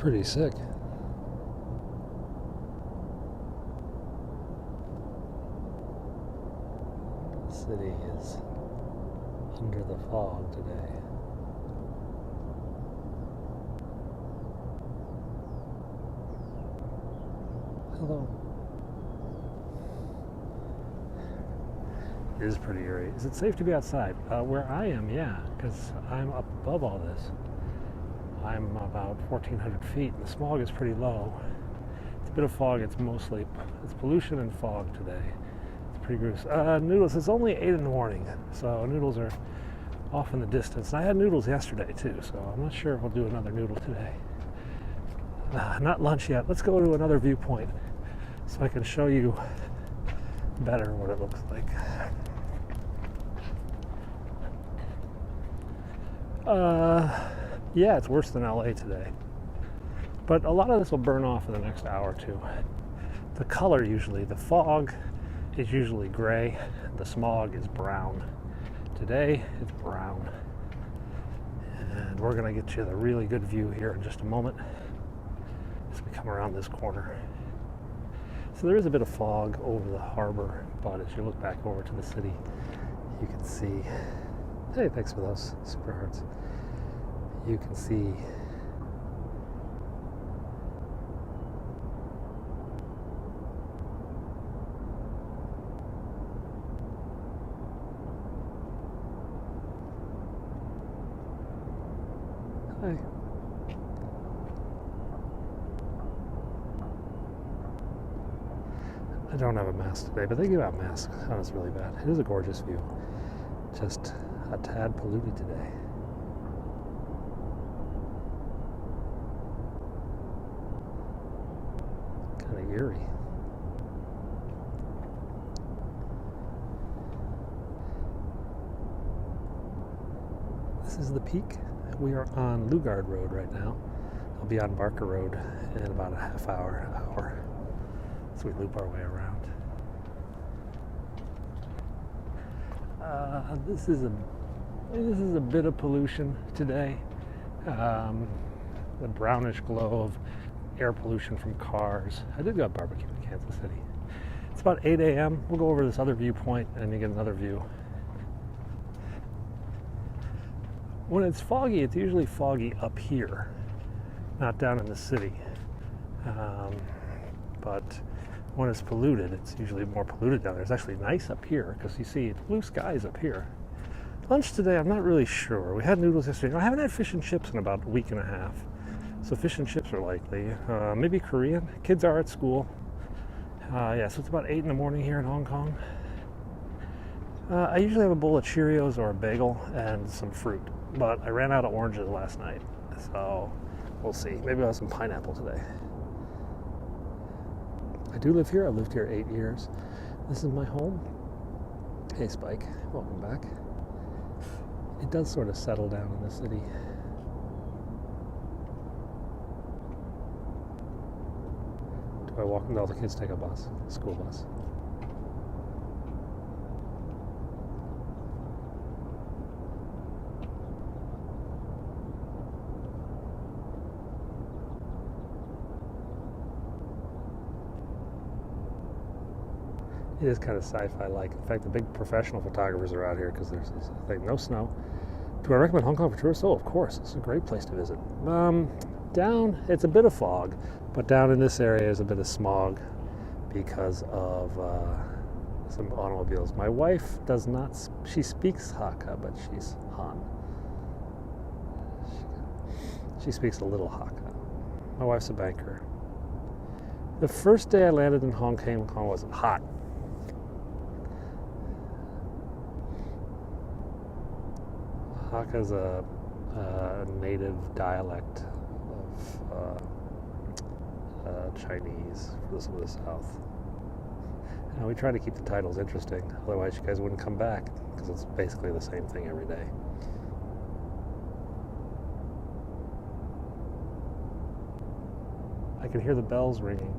Pretty sick. The city is under the fog today. Hello. It is pretty eerie. Is it safe to be outside? Where I am, yeah, because I'm up above all this. I'm about 1,400 feet, and the smog is pretty low. It's a bit of fog. It's pollution and fog today. It's pretty gross. Noodles, it's only 8 in the morning, so noodles are off in the distance. And I had noodles yesterday, too, so I'm not sure if I'll do another noodle today. Not lunch yet. Let's go to another viewpoint so I can show you better what it looks like. Yeah, it's worse than LA today. But a lot of this will burn off in the next hour or two. The color usually, the fog is usually gray. The smog is brown. Today, it's brown. And we're going to get you the really good view here in just a moment as we come around this corner. So there is a bit of fog over the harbor, but as you look back over to the city, you can see, hey, thanks for those super hearts. You can see hi. I don't have a mask today, but they give out masks. Oh, it's really bad. It is a gorgeous view. Just a tad polluted today. Kind of eerie. This is the peak. We are on Lugard Road right now. I'll be on Barker Road in about a half hour. So we loop our way around. This is a bit of pollution today. The brownish glow of air pollution from cars. I did go barbecue in Kansas City. It's about 8 a.m. We'll go over this other viewpoint and you get another view. When it's foggy, it's usually foggy up here, not down in the city. But when it's polluted, it's usually more polluted down there. It's actually nice up here because you see blue skies up here. Lunch today, I'm not really sure. We had noodles yesterday. I haven't had fish and chips in about a week and a half. So fish and chips are likely. Maybe Korean. Kids are at school. Yeah, so it's about 8 in the morning here in Hong Kong. I usually have a bowl of Cheerios or a bagel and some fruit. But I ran out of oranges last night. So we'll see. Maybe I'll have some pineapple today. I do live here. I've lived here 8 years. This is my home. Hey, Spike. Welcome back. It does sort of settle down in the city. Do I walk? No, the kids take a bus, school bus. It is kind of sci-fi-like. In fact, the big professional photographers are out here because there's this thing, no snow. Do I recommend Hong Kong for tourists? Oh, of course. It's a great place to visit. Down, it's a bit of fog, but down in this area is a bit of smog because of some automobiles. My wife does not, she speaks Hakka, but she's Han. She speaks a little Hakka. My wife's a banker. The first day I landed in Hong Kong was hot. Hakka is a native dialect of Chinese for some of the South. And we try to keep the titles interesting, otherwise you guys wouldn't come back because it's basically the same thing every day. I can hear the bells ringing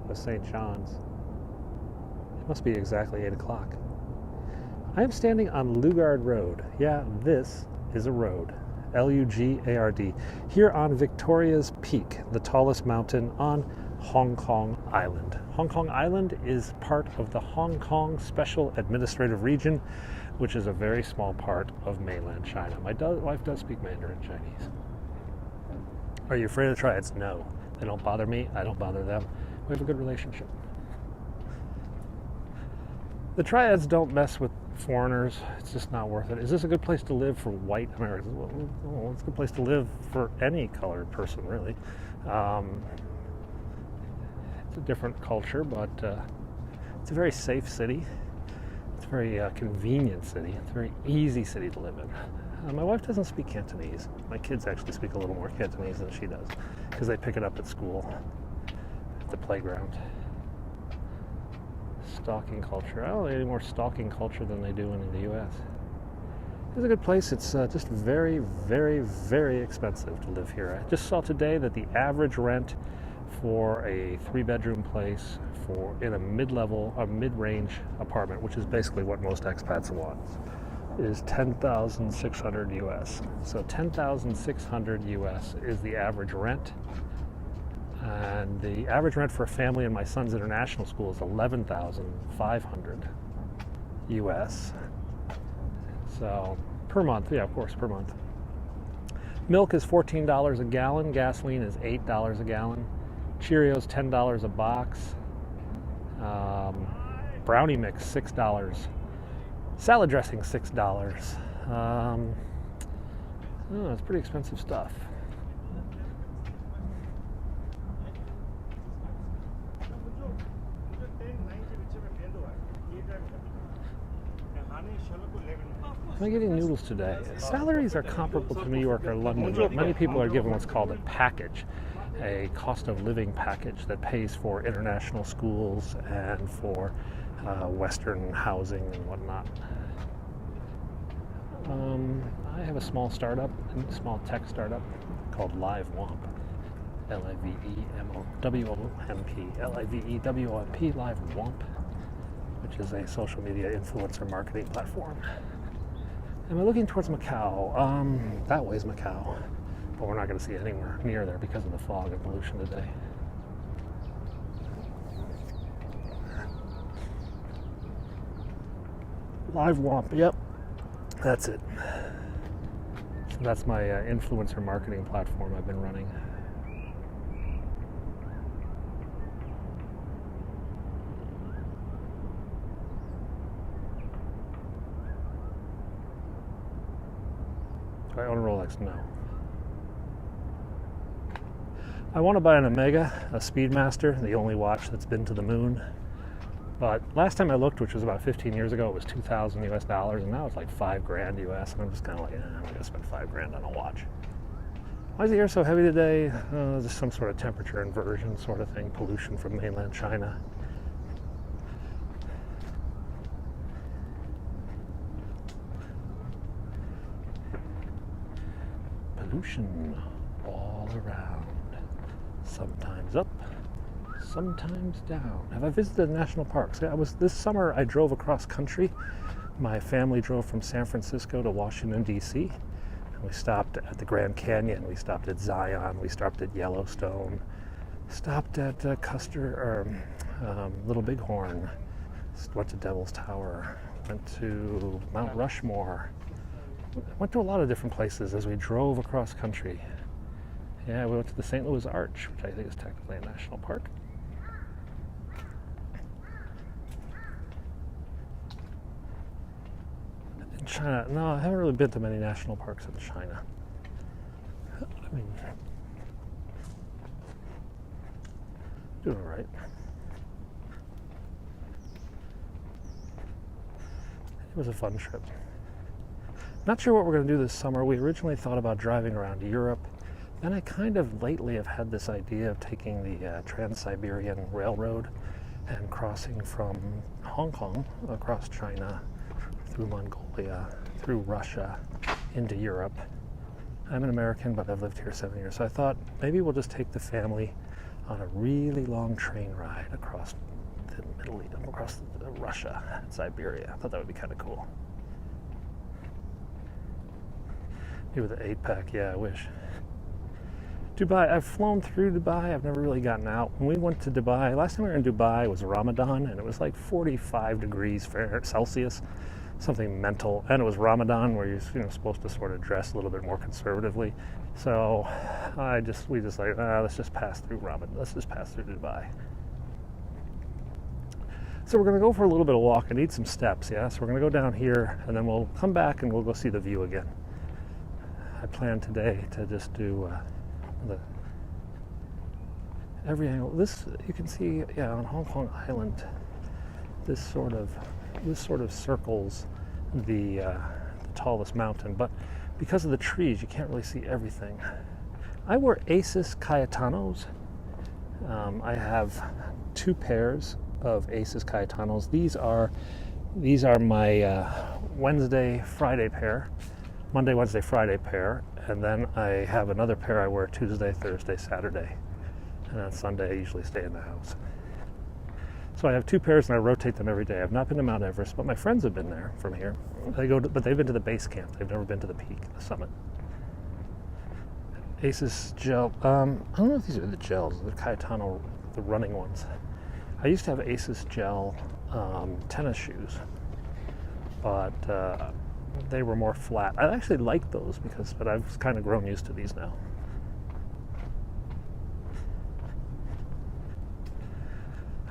of St. John's. It must be exactly 8 o'clock. I am standing on Lugard Road. Yeah, this is a road. Lugard, here on Victoria's Peak, the tallest mountain on Hong Kong Island. Hong Kong Island is part of the Hong Kong Special Administrative Region, which is a very small part of mainland China. My wife does speak Mandarin Chinese. Are you afraid of the triads? No. They don't bother me. I don't bother them. We have a good relationship. The triads don't mess with foreigners. It's just not worth it. Is this a good place to live for white Americans? Well, it's a good place to live for any colored person, really. It's a different culture, but it's a very safe city. It's a very convenient city. It's a very easy city to live in. My wife doesn't speak Cantonese. My kids actually speak a little more Cantonese than she does because they pick it up at school, at the playground. Stalking culture. I don't know any more stalking culture than they do in the U.S. It's a good place. It's just very, very, very expensive to live here. I just saw today that the average rent for a 3-bedroom place in a mid-range apartment, which is basically what most expats want, is $10,600 US. So $10,600 US is the average rent. And the average rent for a family in my son's international school is $11,500 US. So per month, yeah, of course, per month. Milk is $14 a gallon. Gasoline is $8 a gallon. Cheerios, $10 a box. Brownie mix, $6. Salad dressing, $6. It's pretty expensive stuff. I'm getting noodles today. Salaries are comparable to New York or London, but many people are given what's called a package, a cost of living package that pays for international schools and for Western housing and whatnot. I have a small tech startup called LiveWomp, LiveWomp, LiveWomp, which is a social media influencer marketing platform. And we're looking towards Macau. That way's Macau, but we're not going to see it anywhere near there because of the fog and pollution today. LiveWomp, yep, that's it. So that's my influencer marketing platform I've been running. Do I own a Rolex? No. I want to buy an Omega, a Speedmaster, the only watch that's been to the moon. But last time I looked, which was about 15 years ago, it was $2,000 US, and now it's like $5,000 US, and I'm just kind of like, I'm not going to spend $5,000 on a watch. Why is the air so heavy today? Just some sort of temperature inversion sort of thing, pollution from mainland China. Pollution all around, sometimes up, sometimes down. Have I visited national parks? This summer I drove across country. My family drove from San Francisco to Washington, D.C. And we stopped at the Grand Canyon, we stopped at Zion, we stopped at Yellowstone, stopped at Little Bighorn, went to Devil's Tower, went to Mount Rushmore. Went to a lot of different places as we drove across country. Yeah, we went to the St. Louis Arch, which I think is technically a national park. In China, no, I haven't really been to many national parks in China. I mean, doing all right. It was a fun trip. Not sure what we're going to do this summer. We originally thought about driving around Europe. Then I kind of lately have had this idea of taking the Trans-Siberian Railroad and crossing from Hong Kong across China, through Mongolia, through Russia, into Europe. I'm an American, but I've lived here 7 years. So I thought maybe we'll just take the family on a really long train ride across the Middle East, across Russia and Siberia. I thought that would be kind of cool. You with the 8-pack, yeah, I wish. Dubai, I've flown through Dubai. I've never really gotten out. When we went to Dubai, last time we were in Dubai was Ramadan, and it was like 45 degrees Celsius, something mental. And it was Ramadan, where you're supposed to sort of dress a little bit more conservatively. So we just like, let's just pass through Ramadan. Let's just pass through Dubai. So we're going to go for a little bit of walk. I need some steps, yeah? So we're going to go down here, and then we'll come back and we'll go see the view again. I plan today to just do every angle. This you can see, yeah, on Hong Kong Island. This sort of circles the tallest mountain, but because of the trees, you can't really see everything. I wear Asus Caetanos. I have 2 pairs of Asus Caetanos. These are my Wednesday, Friday pair. Monday, Wednesday, Friday pair, and then I have another pair I wear Tuesday, Thursday, Saturday, and on Sunday I usually stay in the house. So I have 2 pairs and I rotate them every day. I've not been to Mount Everest, but my friends have been there from here. But they've been to the base camp. They've never been to the peak, the summit. Asus gel. I don't know if these are the gels, the Caetano, the running ones. I used to have Asus gel tennis shoes, but they were more flat. I actually liked those but I've kind of grown used to these now.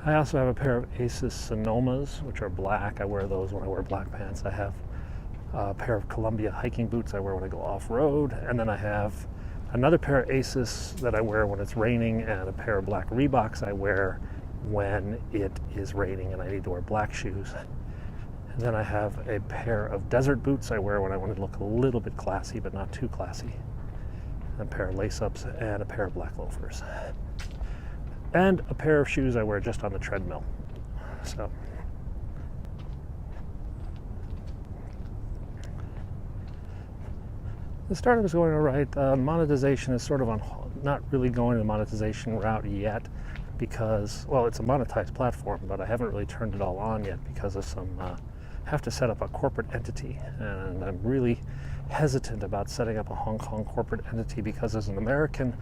I also have a pair of Asus Sonomas, which are black. I wear those when I wear black pants. I have a pair of Columbia hiking boots I wear when I go off-road, and then I have another pair of Asus that I wear when it's raining, and a pair of black Reeboks I wear when it is raining and I need to wear black shoes. And then I have a pair of desert boots I wear when I want to look a little bit classy, but not too classy. And a pair of lace-ups and a pair of black loafers. And a pair of shoes I wear just on the treadmill. So the startup is going all right. Monetization is sort of not really going the monetization route yet because, well, it's a monetized platform, but I haven't really turned it all on yet because of some have to set up a corporate entity, and I'm really hesitant about setting up a Hong Kong corporate entity because as an American,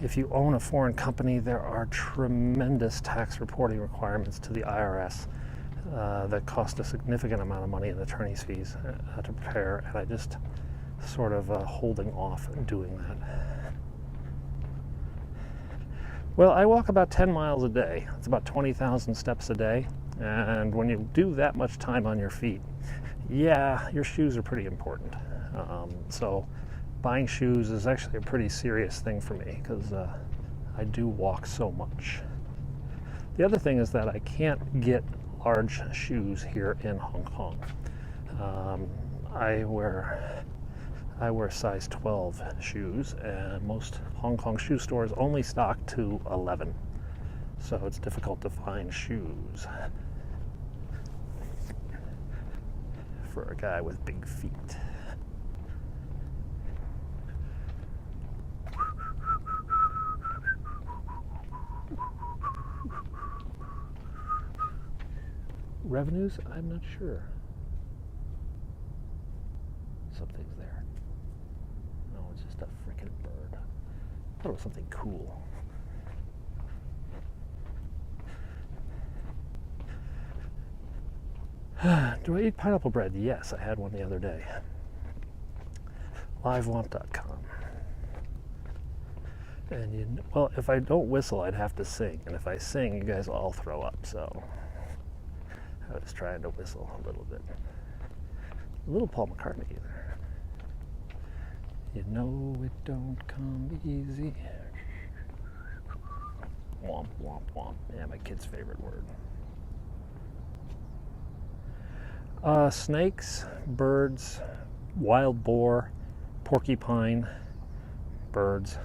if you own a foreign company, there are tremendous tax reporting requirements to the IRS that cost a significant amount of money in attorney's fees to prepare, and I just sort of holding off and doing that. Well, I walk about 10 miles a day. It's about 20,000 steps a day. And when you do that much time on your feet, yeah, your shoes are pretty important. So buying shoes is actually a pretty serious thing for me because I do walk so much. The other thing is that I can't get large shoes here in Hong Kong. I wear size 12 shoes, and most Hong Kong shoe stores only stock to 11. So it's difficult to find shoes for a guy with big feet. Revenues? I'm not sure. Something's there. No, it's just a freaking bird. I thought it was something cool. Do I eat pineapple bread? Yes, I had one the other day. Livewomp.com. And well, if I don't whistle, I'd have to sing. And if I sing, you guys will all throw up. So I was trying to whistle a little bit. A little Paul McCartney either. You know it don't come easy. Womp, womp, womp. Yeah, my kid's favorite word. Snakes, birds, wild boar, porcupine, birds.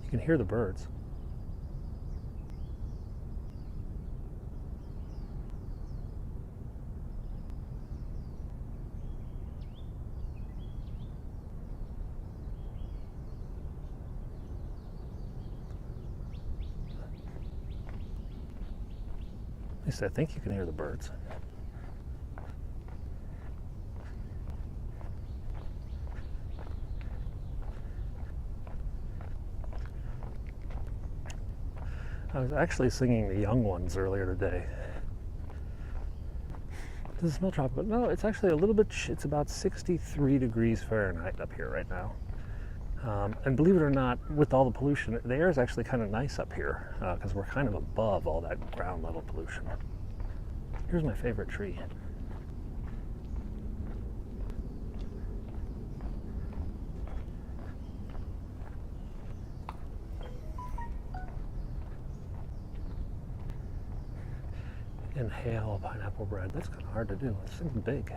You can hear the birds. At least I think you can hear the birds. I was actually singing the young ones earlier today. Does it smell tropical? No, it's actually a little bit, it's about 63 degrees Fahrenheit up here right now. And believe it or not, with all the pollution, the air is actually kind of nice up here because we're kind of above all that ground level pollution. Here's my favorite tree. Inhale pineapple bread. That's kind of hard to do. It's something big.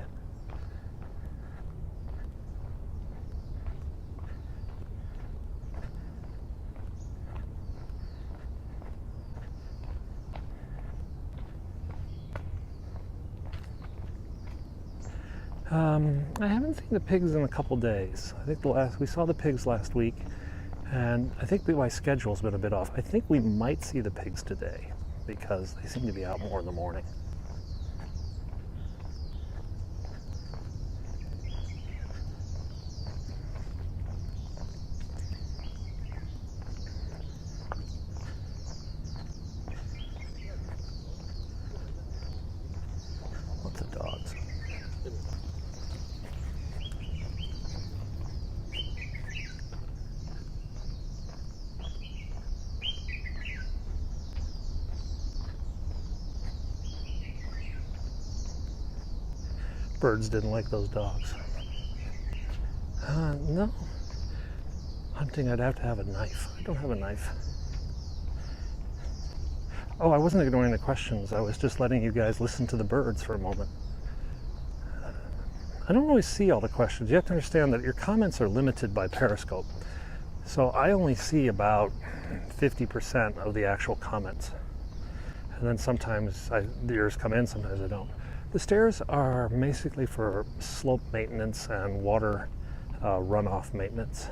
I haven't seen the pigs in a couple days. I think we saw the pigs last week, and I think my schedule's been a bit off. I think we might see the pigs today because they seem to be out more in the morning. Lots of dogs. Birds didn't like those dogs. No. Hunting, I'd have to have a knife. I don't have a knife. Oh, I wasn't ignoring the questions. I was just letting you guys listen to the birds for a moment. I don't always see all the questions. You have to understand that your comments are limited by Periscope. So I only see about 50% of the actual comments. And then sometimes yours come in, sometimes I don't. The stairs are basically for slope maintenance and water runoff maintenance.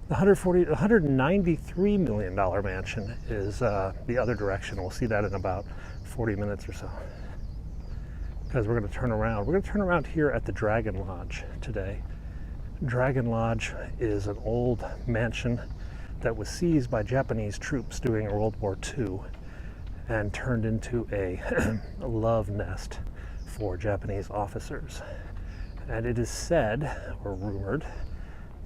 The $193 million mansion is the other direction. We'll see that in about 40 minutes or so. Because we're going to turn around. We're going to turn around here at the Dragon Lodge today. Dragon Lodge is an old mansion that was seized by Japanese troops during World War II and turned into a love nest for Japanese officers. And it is said, or rumored,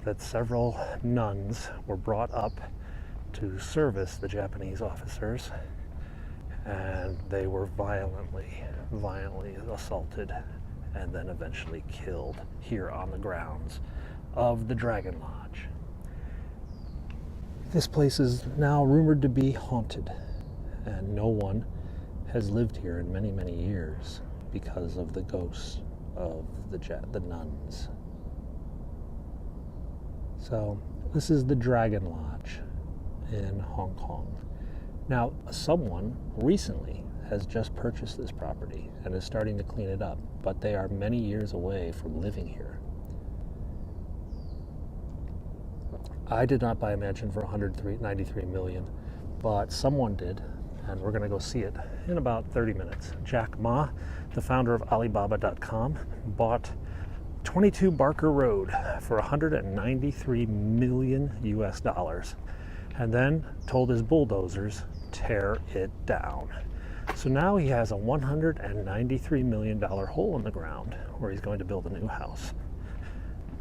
that several nuns were brought up to service the Japanese officers, and they were violently assaulted and then eventually killed here on the grounds of the Dragon Lodge. This place is now rumored to be haunted, and no one has lived here in many, many years because of the ghosts of the nuns. So this is the Dragon Lodge in Hong Kong. Now, someone recently has just purchased this property and is starting to clean it up, but they are many years away from living here. I did not buy a mansion for $193 million, but someone did, and we're going to go see it in about 30 minutes. Jack Ma, the founder of Alibaba.com, bought 22 Barker Road for $193 million US, and then told his bulldozers, tear it down. So now he has a $193 million hole in the ground where he's going to build a new house.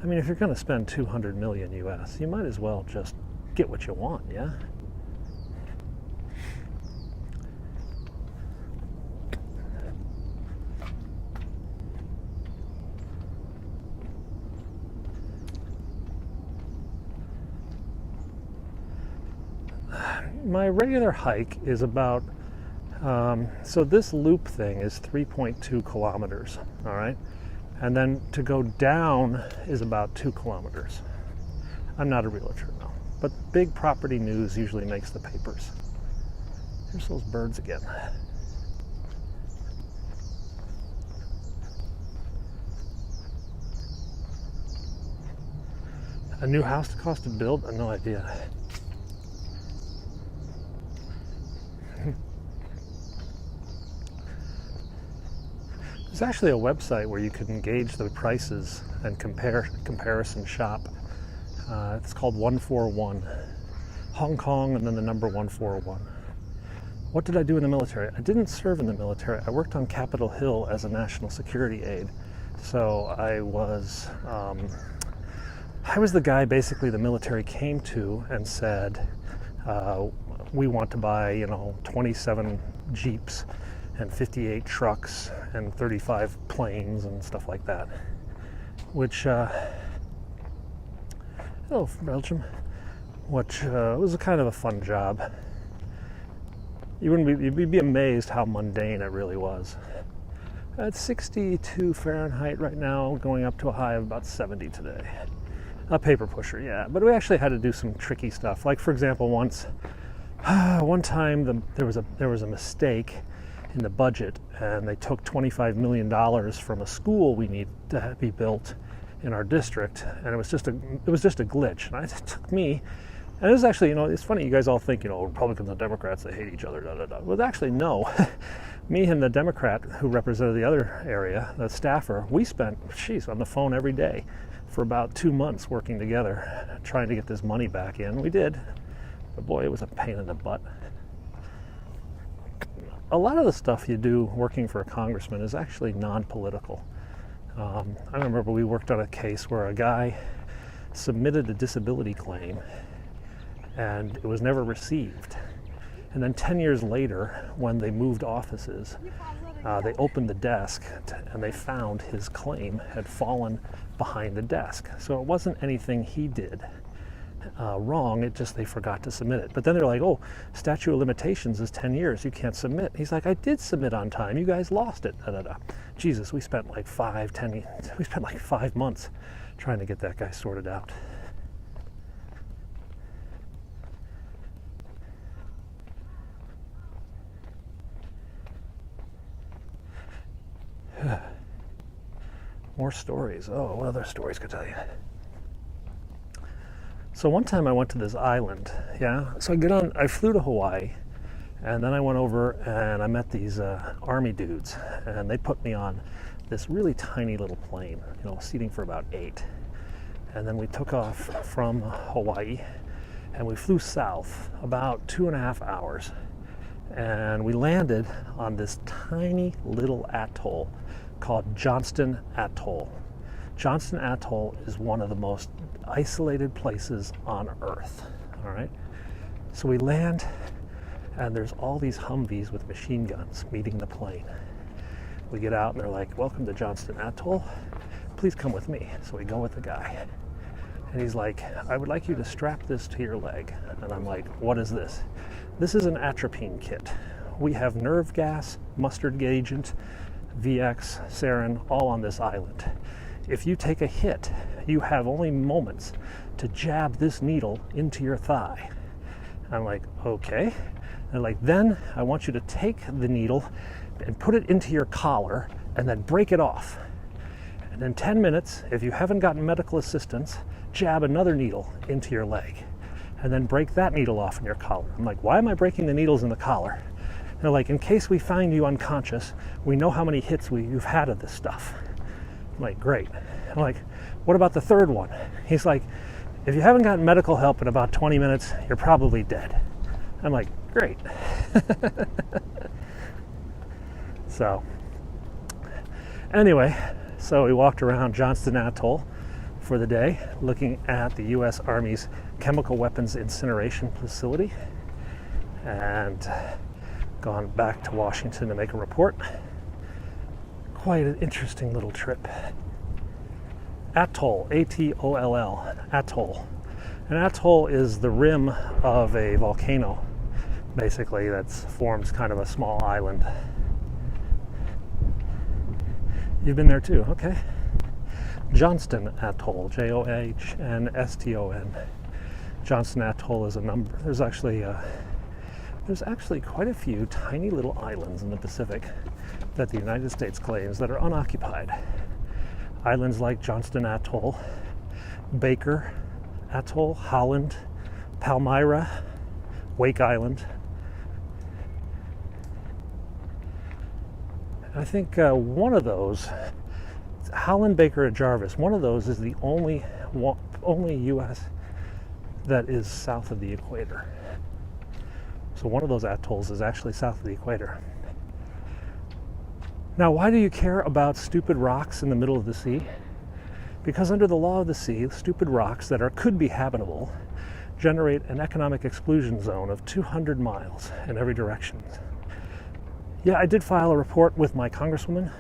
I mean, if you're going to spend $200 million US, you might as well just get what you want, yeah? My regular hike is about, so this loop thing is 3.2 kilometers, all right? And then to go down is about 2 kilometers. I'm not a realtor, no. But big property news usually makes the papers. Here's those birds again. A new house cost to build? I have no idea. There's actually a website where you can gauge the prices and comparison shop. It's called 141. Hong Kong, and then the number 1401. What did I do in the military? I didn't serve in the military. I worked on Capitol Hill as a national security aide. So I was the guy basically the military came to and said, we want to buy, 27 Jeeps and 58 trucks and 35 planes and stuff like that. Which, hello from Belgium, which was a kind of a fun job. You'd be amazed how mundane it really was. It's 62 Fahrenheit right now, going up to a high of about 70 today. A paper pusher, yeah. But we actually had to do some tricky stuff. Like, for example, one time there was a mistake in the budget, and they took $25 million from a school we need to be built in our district, and it was just a glitch. And it took me. And it was actually, it's funny, you guys all think, Republicans and Democrats, they hate each other, da-da-da. Well, actually, no. Me and the Democrat who represented the other area, the staffer, we spent, on the phone every day for about 2 months working together, trying to get this money back in. We did. But boy, it was a pain in the butt. A lot of the stuff you do working for a congressman is actually non-political. I remember we worked on a case where a guy submitted a disability claim and it was never received. And then 10 years later, when they moved offices, they opened the desk and they found his claim had fallen behind the desk. So it wasn't anything he did wrong, it just they forgot to submit it. But then they're like, oh, statute of limitations is 10 years, you can't submit. He's like, I did submit on time, you guys lost it. Jesus, we spent like 5 months trying to get that guy sorted out. More stories. Oh, what other stories could I tell you? So one time I went to this island, yeah? So I flew to Hawaii, and then I went over and I met these army dudes, and they put me on this really tiny little plane, seating for about 8. And then we took off from Hawaii, and we flew south about 2.5 hours. And we landed on this tiny little atoll called Johnston Atoll. Johnston Atoll is one of the most isolated places on Earth, all right? So we land, and there's all these Humvees with machine guns meeting the plane. We get out, and they're like, welcome to Johnston Atoll. Please come with me. So we go with the guy. And he's like, I would like you to strap this to your leg. And I'm like, what is this? This is an atropine kit. We have nerve gas, mustard agent, VX, sarin, all on this island. If you take a hit, you have only moments to jab this needle into your thigh. I'm like, okay. And like, then I want you to take the needle and put it into your collar and then break it off. And in 10 minutes, if you haven't gotten medical assistance, jab another needle into your leg and then break that needle off in your collar. I'm like, why am I breaking the needles in the collar? And they're like, in case we find you unconscious, we know how many hits you've had of this stuff. I'm like, great. I'm like, what about the third one? He's like, if you haven't gotten medical help in about 20 minutes, you're probably dead. I'm like, great. So, anyway, so we walked around Johnston Atoll for the day, looking at the U.S. Army's chemical weapons incineration facility, and gone back to Washington to make a report. Quite an interesting little trip. Atoll, A-T-O-L-L, atoll. An atoll is the rim of a volcano, basically, that forms kind of a small island. You've been there too, okay. Johnston Atoll, Johnston. Johnston Atoll is a number. There's actually quite a few tiny little islands in the Pacific that the United States claims that are unoccupied. Islands like Johnston Atoll, Baker Atoll, Holland, Palmyra, Wake Island. I think one of those, Holland, Baker, and Jarvis, one of those is the only U.S. that is south of the equator. So one of those atolls is actually south of the equator. Now, why do you care about stupid rocks in the middle of the sea? Because under the law of the sea, stupid rocks that could be habitable generate an economic exclusion zone of 200 miles in every direction. Yeah, I did file a report with my congresswoman.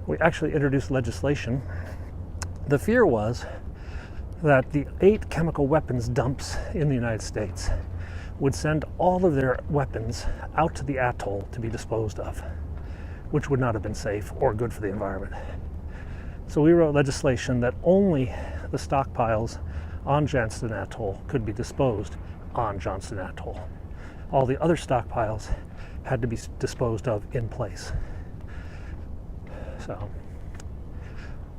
We actually introduced legislation. The fear was that the 8 chemical weapons dumps in the United States would send all of their weapons out to the atoll to be disposed of, which would not have been safe or good for the environment. So we wrote legislation that only the stockpiles on Johnston Atoll could be disposed on Johnston Atoll. All the other stockpiles had to be disposed of in place. So,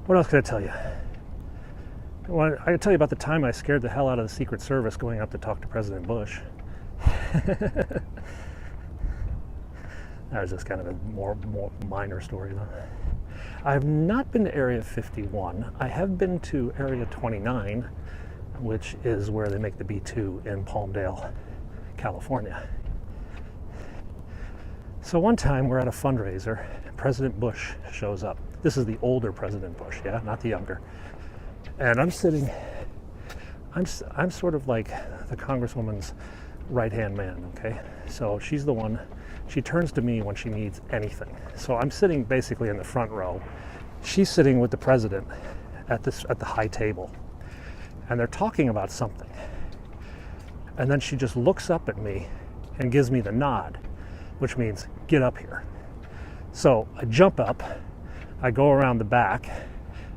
what else could I tell you? Well, I can tell you about the time I scared the hell out of the Secret Service going up to talk to President Bush. That was just kind of a more minor story, though. I have not been to Area 51. I have been to Area 29, which is where they make the B-2 in Palmdale, California. So one time we're at a fundraiser, President Bush shows up. This is the older President Bush, yeah, not the younger. And I'm sitting, I'm sort of like the Congresswoman's right-hand man, okay? So she's the one, she turns to me when she needs anything. So I'm sitting basically in the front row. She's sitting with the president at the high table. And they're talking about something. And then she just looks up at me and gives me the nod, which means, get up here. So I jump up, I go around the back,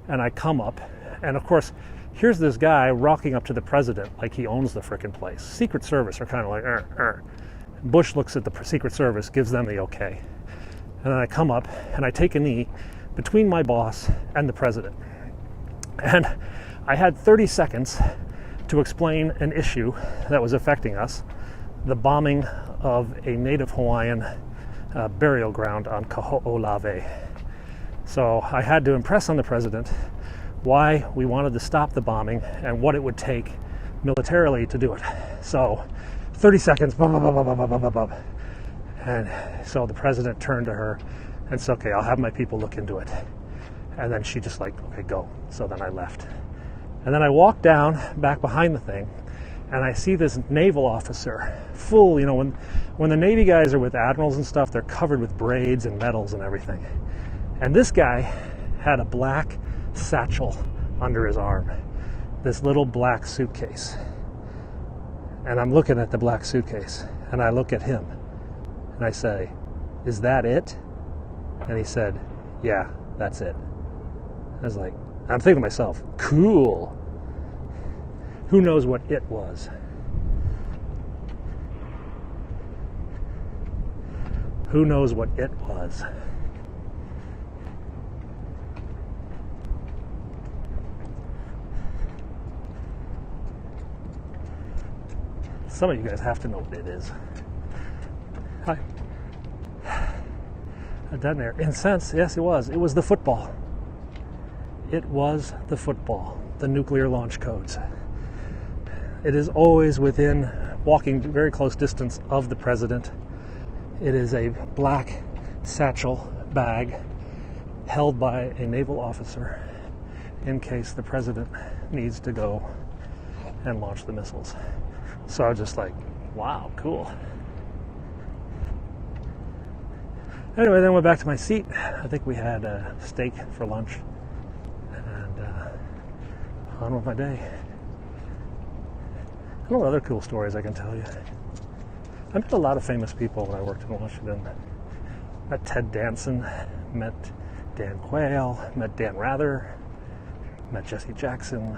and I come up. And of course, here's this guy rocking up to the president like he owns the frickin' place. Secret Service are kind of like, Bush looks at the Secret Service, gives them the okay. And then I come up and I take a knee between my boss and the president. And I had 30 seconds to explain an issue that was affecting us, the bombing of a native Hawaiian burial ground on Kaho'olawe. So I had to impress on the president why we wanted to stop the bombing and what it would take militarily to do it. So 30 seconds, blah, blah, blah, blah, blah, blah, blah, blah. And so the president turned to her and said, okay, I'll have my people look into it. And then she just like, okay, go. So then I left. And then I walked down back behind the thing and I see this naval officer full, you know, when the Navy guys are with admirals and stuff, they're covered with braids and medals and everything. And this guy had a black satchel under his arm, this little black suitcase. And I'm looking at the black suitcase and I look at him and I say, is that it? And he said, yeah, that's it. I was like, I'm thinking to myself, cool. Who knows what it was? Who knows what it was? Some of you guys have to know what it is. Hi. I've done there. In a sense, yes, it was. It was the football. It was the football, the nuclear launch codes. It is always within walking very close distance of the president. It is a black satchel bag held by a naval officer in case the president needs to go and launch the missiles. So I was just like, wow, cool. Anyway, then went back to my seat. I think we had steak for lunch. And on with my day. I know other cool stories I can tell you. I met a lot of famous people when I worked in Washington. Met Ted Danson, met Dan Quayle, met Dan Rather, met Jesse Jackson.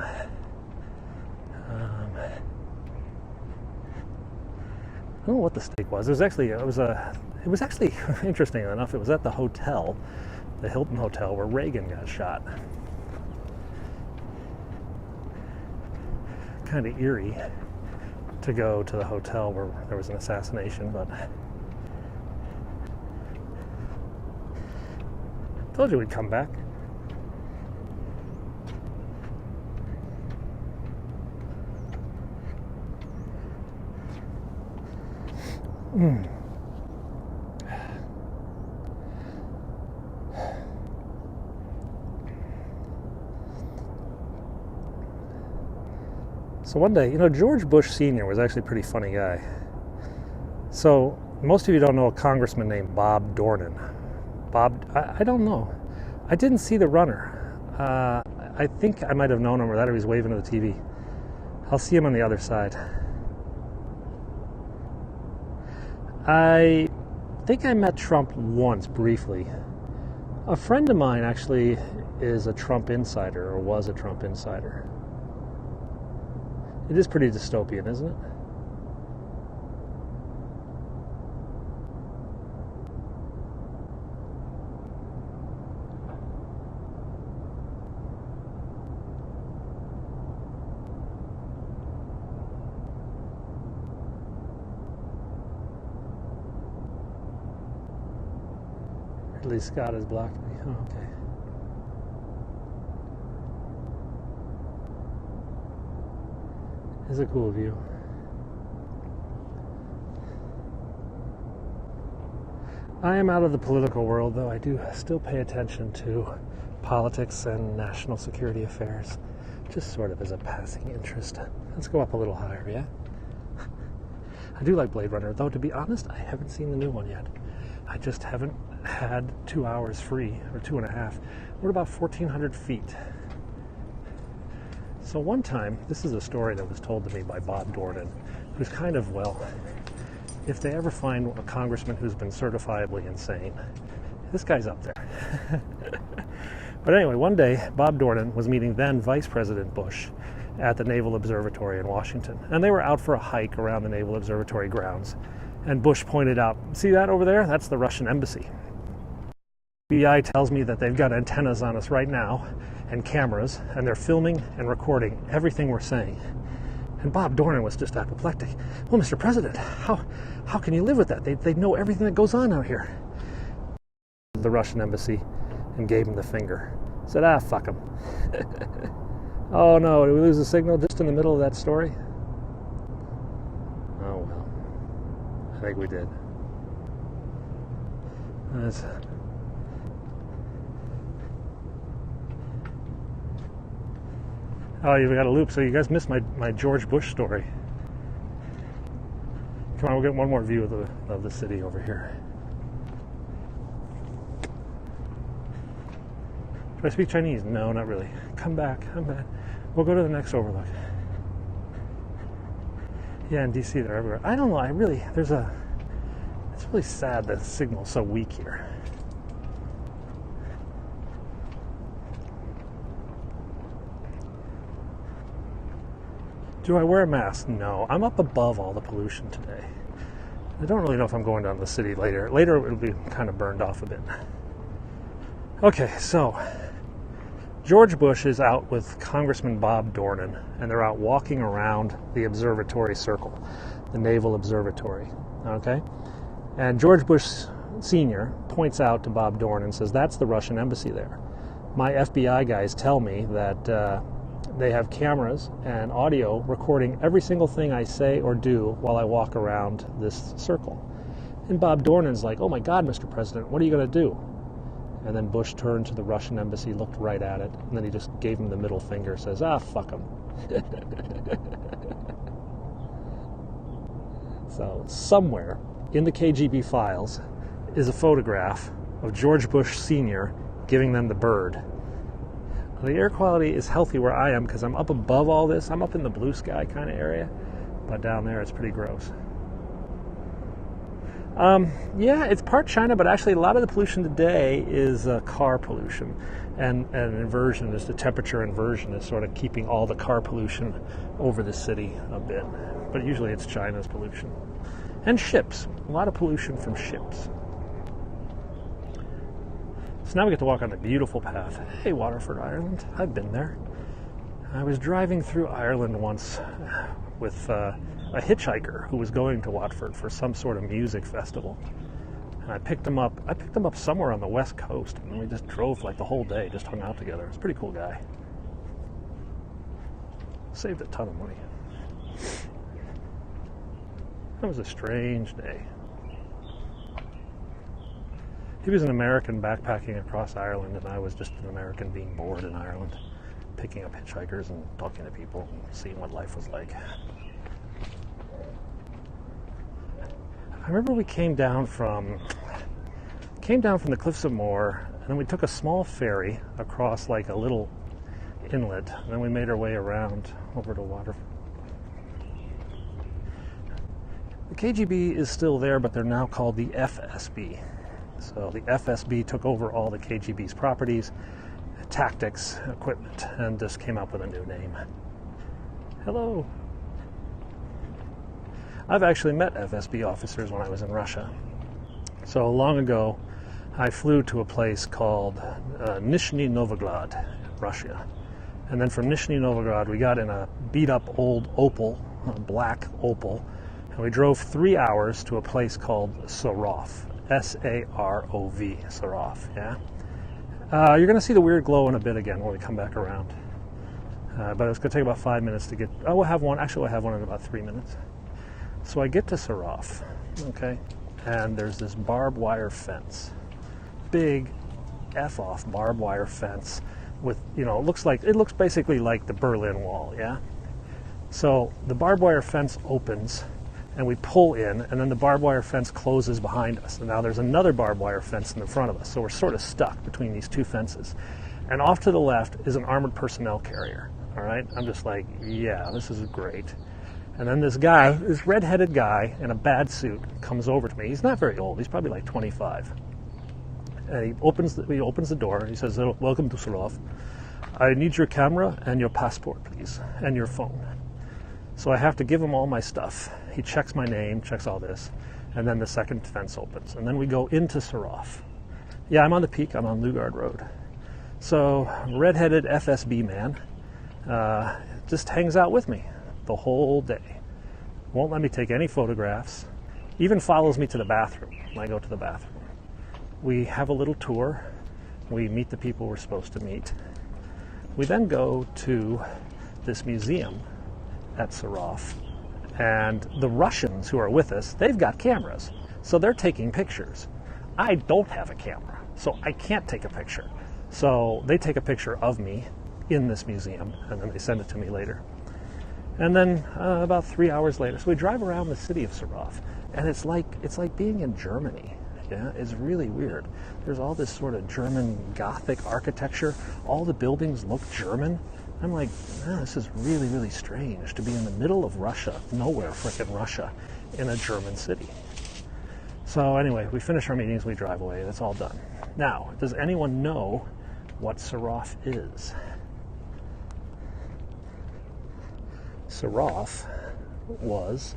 I don't know what the steak was. It was actually interesting enough. It was at the hotel, the Hilton Hotel, where Reagan got shot. Kind of eerie to go to the hotel where there was an assassination, but told you we'd come back. So one day, George Bush Sr. was actually a pretty funny guy. So most of you don't know a congressman named Bob Dornan. I don't know. I didn't see the runner. I think I might have known him, or that he was waving to the TV. I'll see him on the other side. I think I met Trump once, briefly. A friend of mine actually is a Trump insider, or was a Trump insider. It is pretty dystopian, isn't it? Ridley Scott has blocked me. Oh, okay. It's a cool view. I am out of the political world, though I do still pay attention to politics and national security affairs, just sort of as a passing interest. Let's go up a little higher, yeah? I do like Blade Runner, though, to be honest, I haven't seen the new one yet. I just haven't had 2 hours free, or 2.5. We're about 1,400 feet. So one time, this is a story that was told to me by Bob Dornan, who's kind of, if they ever find a congressman who's been certifiably insane, this guy's up there. But anyway, one day, Bob Dornan was meeting then Vice President Bush at the Naval Observatory in Washington. And they were out for a hike around the Naval Observatory grounds. And Bush pointed out, see that over there? That's the Russian embassy. FBI tells me that they've got antennas on us right now and cameras, and they're filming and recording everything we're saying. And Bob Dornan was just apoplectic. Well, Mr. President, how can you live with that? They know everything that goes on out here. The Russian embassy and gave him the finger. Said, fuck him. Oh no, did we lose the signal just in the middle of that story? Oh well. I think we did. Oh, you've got a loop, so you guys missed my George Bush story. Come on, we'll get one more view of the city over here. Do I speak Chinese? No, not really. Come back. We'll go to the next overlook. Yeah, in DC, they're everywhere. I don't know, it's really sad that the signal's so weak here. Do I wear a mask? No. I'm up above all the pollution today. I don't really know if I'm going down to the city later. Later it'll be kind of burned off a bit. Okay, so George Bush is out with Congressman Bob Dornan, and they're out walking around the observatory circle, the Naval Observatory. Okay? And George Bush Sr. points out to Bob Dornan and says, that's the Russian embassy there. My FBI guys tell me that they have cameras and audio recording every single thing I say or do while I walk around this circle. And Bob Dornan's like, oh my God, Mr. President, what are you going to do? And then Bush turned to the Russian embassy, looked right at it, and then he just gave him the middle finger, says, fuck him. So somewhere in the KGB files is a photograph of George Bush Sr. giving them the bird. The air quality is healthy where I am because I'm up above all this. I'm up in the blue sky kind of area, but down there it's pretty gross. Yeah, it's part China, but actually a lot of the pollution today is car pollution, and inversion is the temperature inversion is sort of keeping all the car pollution over the city a bit. But usually it's China's pollution. And ships. A lot of pollution from ships. So now we get to walk on the beautiful path. Hey, Waterford, Ireland. I've been there. I was driving through Ireland once with a hitchhiker who was going to Watford for some sort of music festival. And I picked him up somewhere on the west coast, and we just drove like the whole day, just hung out together. It's a pretty cool guy. Saved a ton of money. That was a strange day. He was an American backpacking across Ireland, and I was just an American being bored in Ireland, picking up hitchhikers and talking to people and seeing what life was like. I remember we came down from the cliffs of Moher, and then we took a small ferry across like a little inlet, and then we made our way around over to water. The KGB is still there, but they're now called the FSB. So the FSB took over all the KGB's properties, tactics, equipment, and just came up with a new name. Hello. I've actually met FSB officers when I was in Russia. So long ago, I flew to a place called Nizhny Novgorod, Russia. And then from Nizhny Novgorod, we got in a beat-up old Opel, a black Opel, and we drove 3 hours to a place called Sarov. S-A-R-O-V, Sarov, yeah? You're going to see the weird glow in a bit again when we come back around. But it's going to take about 5 minutes to get... Oh, we'll have one. Actually, we'll have one in about 3 minutes. So I get to Sarov, okay? And there's this barbed wire fence. Big F-off barbed wire fence with, it looks basically like the Berlin Wall, yeah? So the barbed wire fence opens, and we pull in, and then the barbed wire fence closes behind us. And now there's another barbed wire fence in the front of us, so we're sort of stuck between these two fences. And off to the left is an armored personnel carrier, all right? I'm just like, yeah, this is great. And then this guy, this red-headed guy in a bad suit comes over to me. He's not very old. He's probably like 25. And he opens the door. He says, "Welcome to Sarov. I need your camera and your passport, please, and your phone." So I have to give him all my stuff. He checks my name, checks all this, and then the second fence opens. And then we go into Sarov. Yeah, I'm on the peak. I'm on Lugard Road. So red-headed FSB man just hangs out with me the whole day. Won't let me take any photographs. Even follows me to the bathroom when I go to the bathroom. We have a little tour. We meet the people we're supposed to meet. We then go to this museum at Sarov, and the Russians who are with us, they've got cameras, so they're taking pictures. I don't have a camera, so I can't take a picture. So they take a picture of me in this museum, and then they send it to me later. And then about 3 hours later, so we drive around the city of Sarov, and it's like being in Germany. Yeah, it's really weird. There's all this sort of German Gothic architecture. All the buildings look German. I'm like, this is really, really strange to be in the middle of Russia, nowhere frickin' Russia, in a German city. So anyway, we finish our meetings, we drive away, that's all done. Now, does anyone know what Sarov is? Sarov was,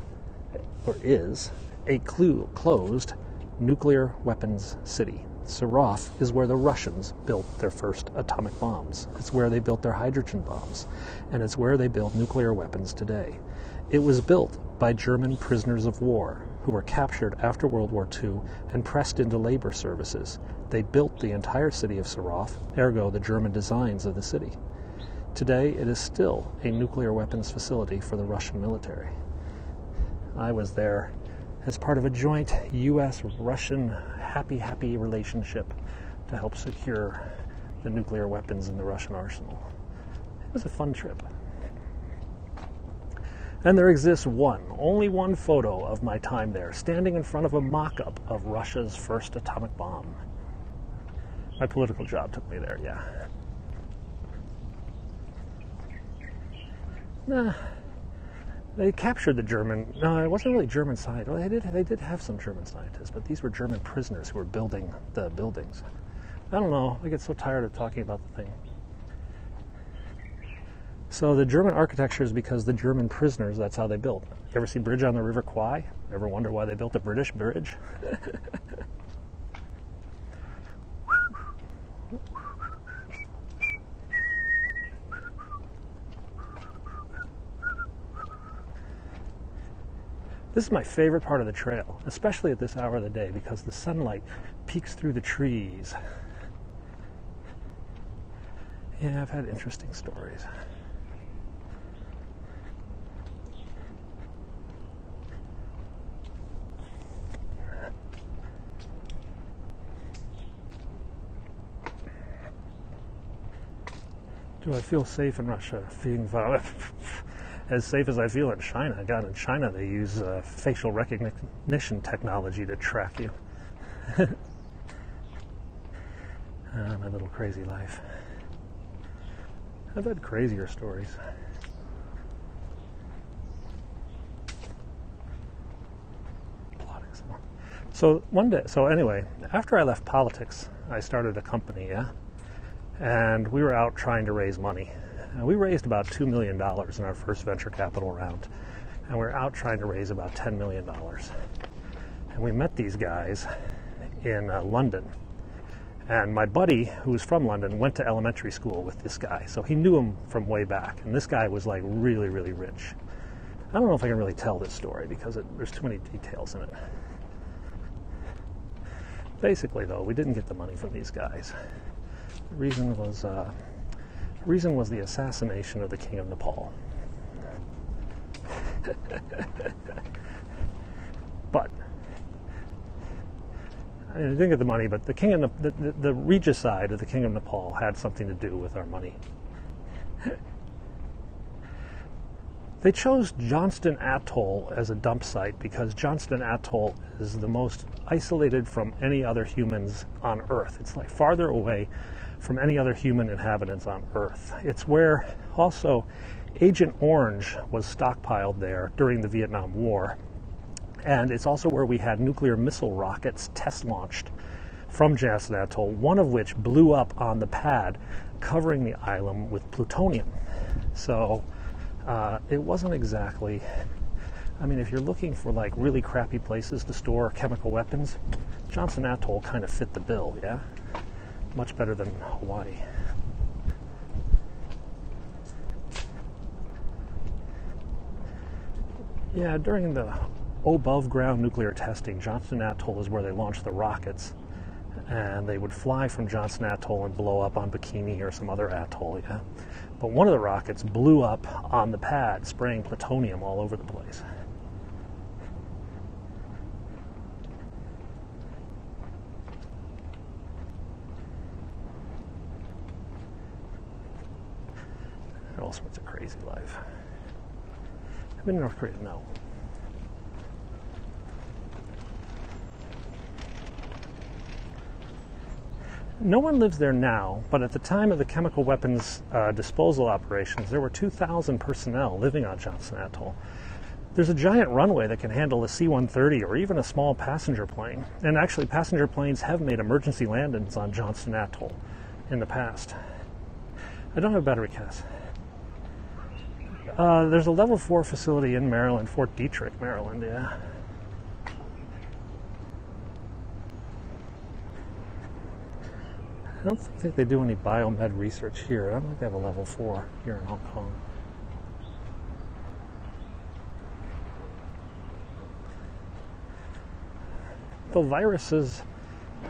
or is, a closed nuclear weapons city. Sarov is where the Russians built their first atomic bombs. It's where they built their hydrogen bombs. And it's where they build nuclear weapons today. It was built by German prisoners of war who were captured after World War II and pressed into labor services. They built the entire city of Sarov, ergo the German designs of the city. Today, it is still a nuclear weapons facility for the Russian military. I was there as part of a joint U.S.-Russian happy relationship to help secure the nuclear weapons in the Russian arsenal. It was a fun trip. And there exists only one photo of my time there, standing in front of a mock-up of Russia's first atomic bomb. My political job took me there, yeah. Nah. They captured the German... No, it wasn't really German scientists. Well, they did have some German scientists, but these were German prisoners who were building the buildings. I don't know. I get so tired of talking about the thing. So the German architecture is because the German prisoners, that's how they built. You ever see Bridge on the River Kwai? Ever wonder why they built a British bridge? This is my favorite part of the trail, especially at this hour of the day, because the sunlight peeks through the trees. Yeah, I've had interesting stories. Do I feel safe in Russia? Being as safe as I feel in China. God, in China they use facial recognition technology to track you. My little crazy life. I've had crazier stories. So anyway, after I left politics, I started a company, yeah? And we were out trying to raise money. And we raised about $2 million in our first venture capital round. And we're out trying to raise about $10 million. And we met these guys in London. And my buddy, who was from London, went to elementary school with this guy. So he knew him from way back. And this guy was like really, really rich. I don't know if I can really tell this story because there's too many details in it. Basically, though, we didn't get the money from these guys. The reason was the assassination of the King of Nepal. But I didn't get the money. But the king of the regicide of the King of Nepal had something to do with our money. They chose Johnston Atoll as a dump site because Johnston Atoll is the most isolated from any other humans on Earth. It's like farther away from any other human inhabitants on Earth. It's where also Agent Orange was stockpiled there during the Vietnam War. And it's also where we had nuclear missile rockets test launched from Johnston Atoll, one of which blew up on the pad covering the island with plutonium. So it wasn't exactly, I mean, if you're looking for like really crappy places to store chemical weapons, Johnston Atoll kind of fit the bill, yeah? Much better than Hawaii. Yeah, during the above ground nuclear testing, Johnston Atoll is where they launched the rockets. And they would fly from Johnston Atoll and blow up on Bikini or some other atoll, yeah? But one of the rockets blew up on the pad, spraying plutonium all over the place. All sorts of crazy life. I've been in North Korea, no. No one lives there now, but at the time of the chemical weapons disposal operations, there were 2,000 personnel living on Johnston Atoll. There's a giant runway that can handle a C-130 or even a small passenger plane. And actually, passenger planes have made emergency landings on Johnston Atoll in the past. I don't have a battery cast. There's a level 4 facility in Maryland, Fort Detrick, Maryland, yeah. I don't think they do any biomed research here. I don't think they have a level 4 here in Hong Kong. Though viruses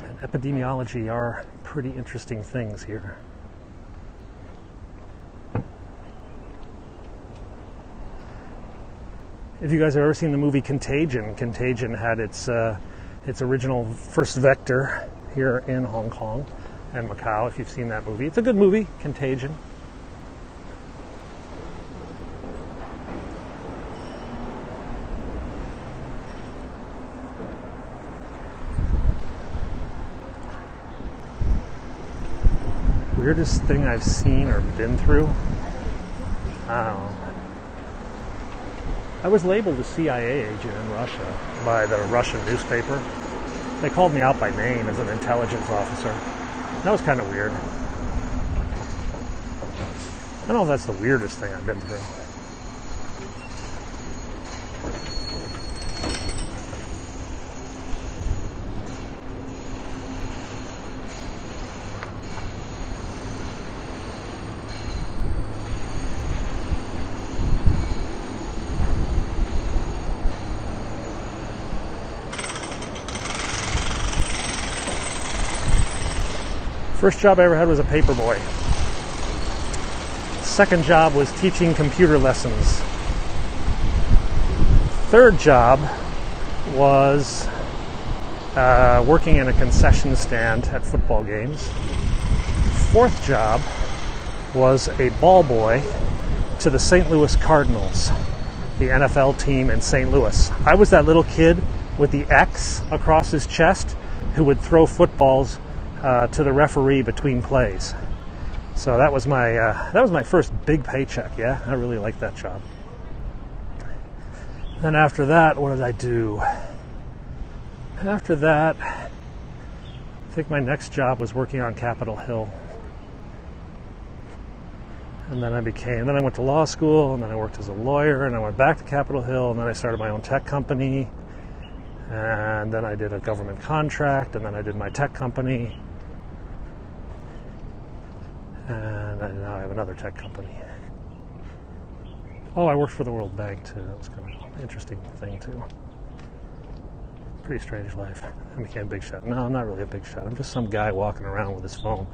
and epidemiology are pretty interesting things here. If you guys have ever seen the movie Contagion, Contagion had its original first vector here in Hong Kong and Macau, if you've seen that movie. It's a good movie, Contagion. Weirdest thing I've seen or been through? I don't know. I was labeled a CIA agent in Russia by the Russian newspaper. They called me out by name as an intelligence officer. That was kind of weird. I don't know if that's the weirdest thing I've been through. First job I ever had was a paper boy. Second job was teaching computer lessons. Third job was working in a concession stand at football games. Fourth job was a ball boy to the St. Louis Cardinals, the NFL team in St. Louis. I was that little kid with the X across his chest who would throw footballs to the referee between plays. So that was my first big paycheck. Yeah, I really liked that job. Then after that, what did I do? After that, I think my next job was working on Capitol Hill. And then I went to law school, and then I worked as a lawyer, and I went back to Capitol Hill, and then I started my own tech company, and then I did a government contract, and then I did my tech company, and now I have another tech company. Oh, I worked for the World Bank too. That was kind of an interesting thing too. Pretty strange life. I became a big shot. No, I'm not really a big shot. I'm just some guy walking around with his phone,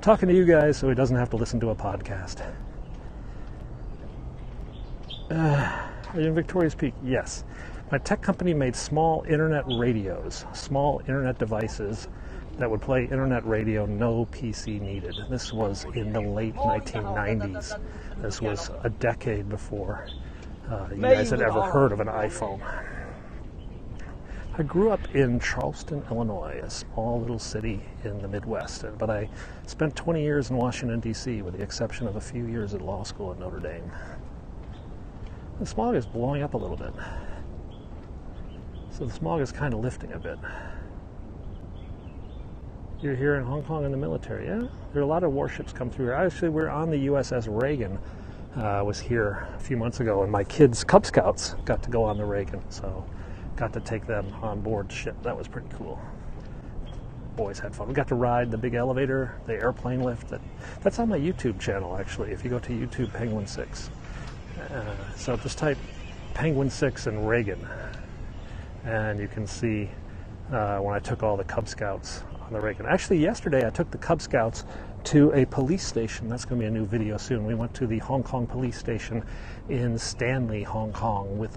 talking to you guys so he doesn't have to listen to a podcast. Are you in Victoria's Peak? Yes. My tech company made small internet radios, small internet devices that would play internet radio, no PC needed. This was in the late 1990s. This was a decade before you guys had ever heard of an iPhone. I grew up in Charleston, Illinois, a small little city in the Midwest, but I spent 20 years in Washington, D.C., with the exception of a few years at law school at Notre Dame. The smog is blowing up a little bit. So the smog is kind of lifting a bit. You're here in Hong Kong in the military, yeah? There are a lot of warships come through here. Actually, we're on the USS Reagan. Was here a few months ago, and my kids' Cub Scouts got to go on the Reagan, so got to take them on board ship. That was pretty cool. Boys had fun. We got to ride the big elevator, the airplane lift. That's on my YouTube channel, actually, if you go to YouTube Penguin 6. So just type Penguin 6 and Reagan, and you can see when I took all the Cub Scouts on the Reagan. Actually, yesterday I took the Cub Scouts to a police station. That's going to be a new video soon. We went to the Hong Kong police station in Stanley, Hong Kong, with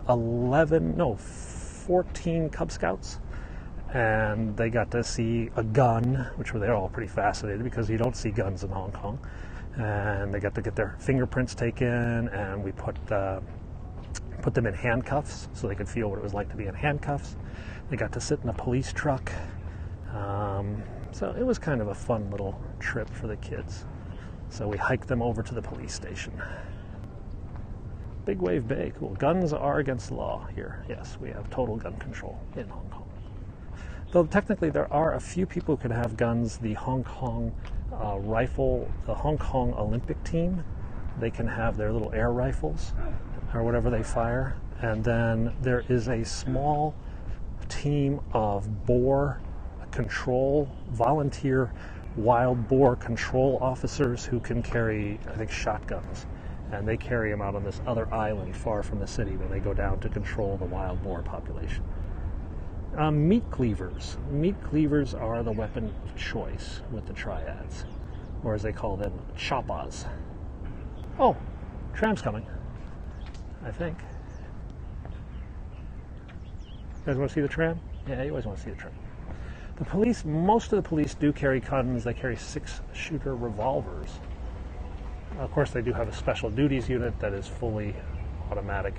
14 Cub Scouts, and they got to see a gun, which they're all pretty fascinated because you don't see guns in Hong Kong, and they got to get their fingerprints taken, and we put them in handcuffs so they could feel what it was like to be in handcuffs. They got to sit in a police truck. So it was kind of a fun little trip for the kids. So we hiked them over to the police station. Big Wave Bay, cool. Guns are against the law here. Yes, we have total gun control in Hong Kong. Though technically there are a few people who can have guns. The Hong Kong the Hong Kong Olympic team, they can have their little air rifles or whatever they fire. And then there is a small team of volunteer wild boar control officers who can carry, I think, shotguns. And they carry them out on this other island far from the city when they go down to control the wild boar population. Meat cleavers. Meat cleavers are the weapon of choice with the triads, or as they call them, choppas. Oh, tram's coming, I think. You guys want to see the tram? Yeah, you always want to see the tram. The police, most of the police do carry guns. They carry 6-shooter revolvers. Of course, they do have a special duties unit that is fully automatic.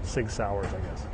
Sig Sauers, I guess.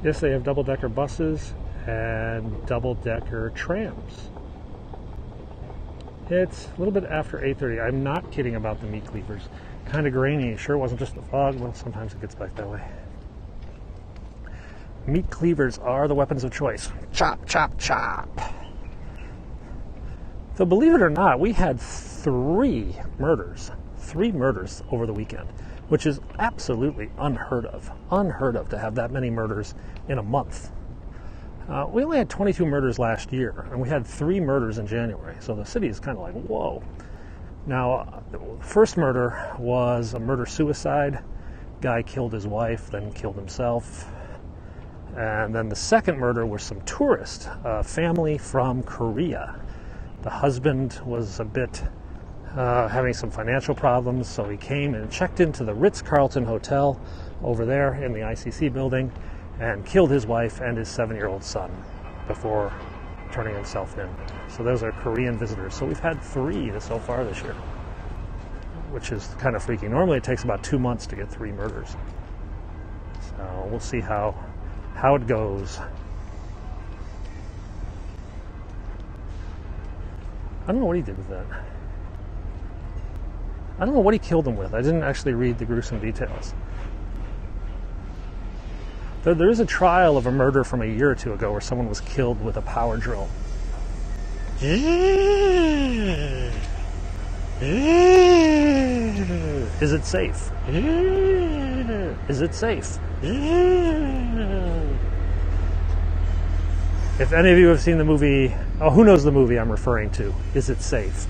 Yes, they have double-decker buses and double-decker trams. It's a little bit after 8:30. I'm not kidding about the meat cleavers. Kind of grainy. Sure it wasn't just the fog. Well, sometimes it gets back that way. Meat cleavers are the weapons of choice. Chop, chop, chop. So believe it or not, we had 3 murders over the weekend, which is absolutely unheard of. Unheard of to have that many murders in a month. We only had 22 murders last year, and we had 3 murders in January, so the city is kind of like, whoa. Now, the first murder was a murder-suicide. Guy killed his wife, then killed himself. And then the second murder was some tourist, a family from Korea. The husband was a bit having some financial problems, so he came and checked into the Ritz-Carlton Hotel over there in the ICC building and killed his wife and his 7-year-old son before turning himself in. So those are Korean visitors. So we've had 3 so far this year, which is kind of freaky. Normally it takes about 2 months to get 3 murders. So we'll see how it goes. I don't know what he did with that. I don't know what he killed him with. I didn't actually read the gruesome details. There is a trial of a murder from a year or 2 ago where someone was killed with a power drill. Is it safe? Is it safe? If any of you have seen the movie, who knows the movie I'm referring to? Is it safe?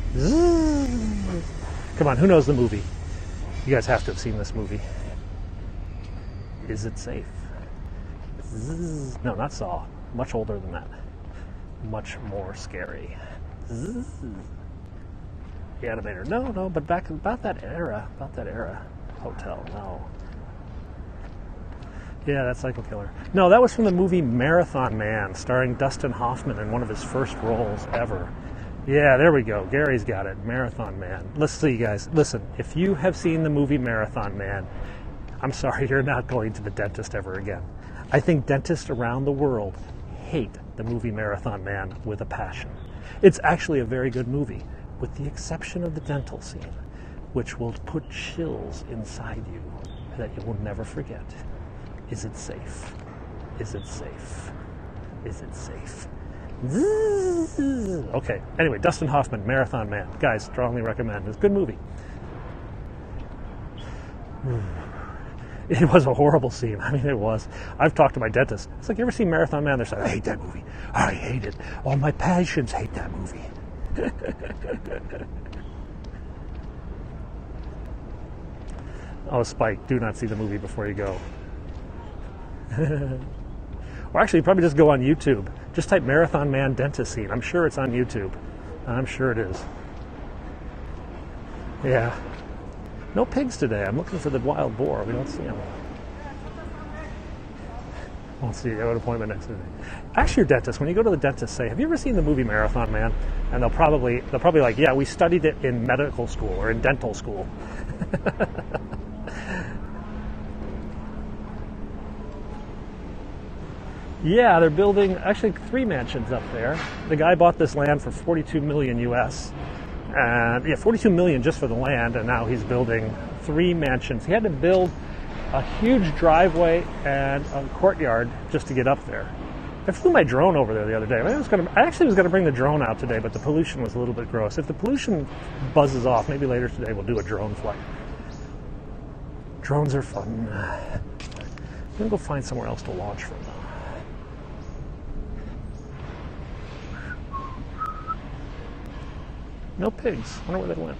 Come on, who knows the movie? You guys have to have seen this movie. Is it safe? No, not Saw. Much older than that. Much more scary. The Animator. No, but back about that era. Hotel. No. Yeah, that's Psycho Killer. No, that was from the movie Marathon Man, starring Dustin Hoffman in one of his first roles ever. Yeah, there we go. Gary's got it. Marathon Man. Let's see, guys. Listen, if you have seen the movie Marathon Man, I'm sorry, you're not going to the dentist ever again. I think dentists around the world hate the movie Marathon Man with a passion. It's actually a very good movie, with the exception of the dental scene, which will put chills inside you that you will never forget. Is it safe? Is it safe? Is it safe? Okay, anyway, Dustin Hoffman, Marathon Man. Guys, strongly recommend. It's a good movie. It was a horrible scene. I mean, it was. I've talked to my dentist. It's like, you ever seen Marathon Man? They're saying, I hate that movie. I hate it. All my patients hate that movie. Oh, Spike, do not see the movie before you go. Or actually, probably just go on YouTube. Just type Marathon Man dentist scene. I'm sure it's on YouTube. I'm sure it is. Yeah. No pigs today. I'm looking for the wild boar. We don't see them. Won't see you. I have an appointment next Tuesday. Ask your dentist, when you go to the dentist, say, have you ever seen the movie Marathon Man? And they'll probably like, yeah, we studied it in medical school or in dental school. Yeah, they're building actually 3 mansions up there. The guy bought this land for $42 million US. And yeah, $42 million just for the land, and now he's building 3 mansions. He had to build a huge driveway and a courtyard just to get up there. I flew my drone over there the other day. I actually was going to bring the drone out today, but the pollution was a little bit gross. If the pollution buzzes off, maybe later today we'll do a drone flight. Drones are fun. I'm going to go find somewhere else to launch from, though. No pigs. I wonder where they went.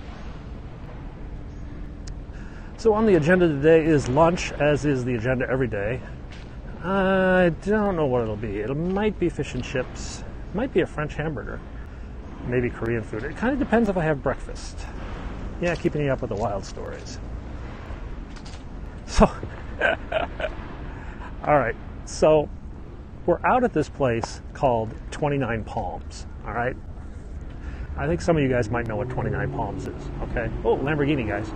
So on the agenda today is lunch, as is the agenda every day. I don't know what it'll be. It might be fish and chips. It might be a French hamburger. Maybe Korean food. It kind of depends if I have breakfast. Yeah, keeping you up with the wild stories. So, all right. So we're out at this place called 29 Palms. All right. I think some of you guys might know what 29 Palms is, okay? Oh, Lamborghini, guys.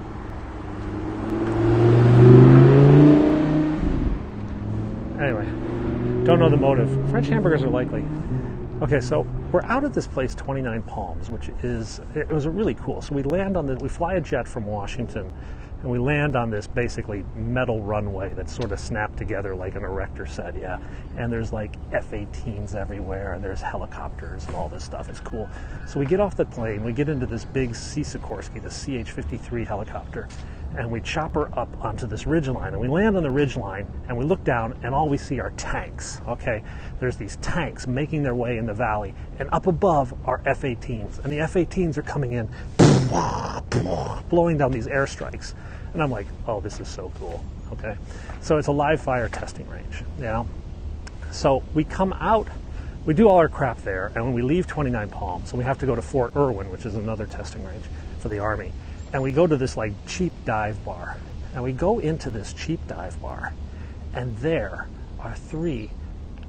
Anyway, don't know the motive. French hamburgers are likely. Okay, so we're out at this place, 29 Palms, which is, it was really cool. So we fly a jet from Washington, and we land on this basically metal runway that's sort of snapped together like an erector set, yeah. And there's like F-18s everywhere, and there's helicopters and all this stuff. It's cool. So we get off the plane, we get into this big C-Sikorsky, the CH-53 helicopter, and we chopper up onto this ridgeline. And we land on the ridgeline, and we look down, and all we see are tanks, okay? There's these tanks making their way in the valley, and up above are F-18s. And the F-18s are coming in, blowing down these airstrikes. And I'm like, oh, this is so cool. Okay. So it's a live fire testing range. Yeah. So we come out, we do all our crap there, and when we leave 29 Palms, so we have to go to Fort Irwin, which is another testing range for the Army. And we go to this like cheap dive bar. And we go into this cheap dive bar, and there are 3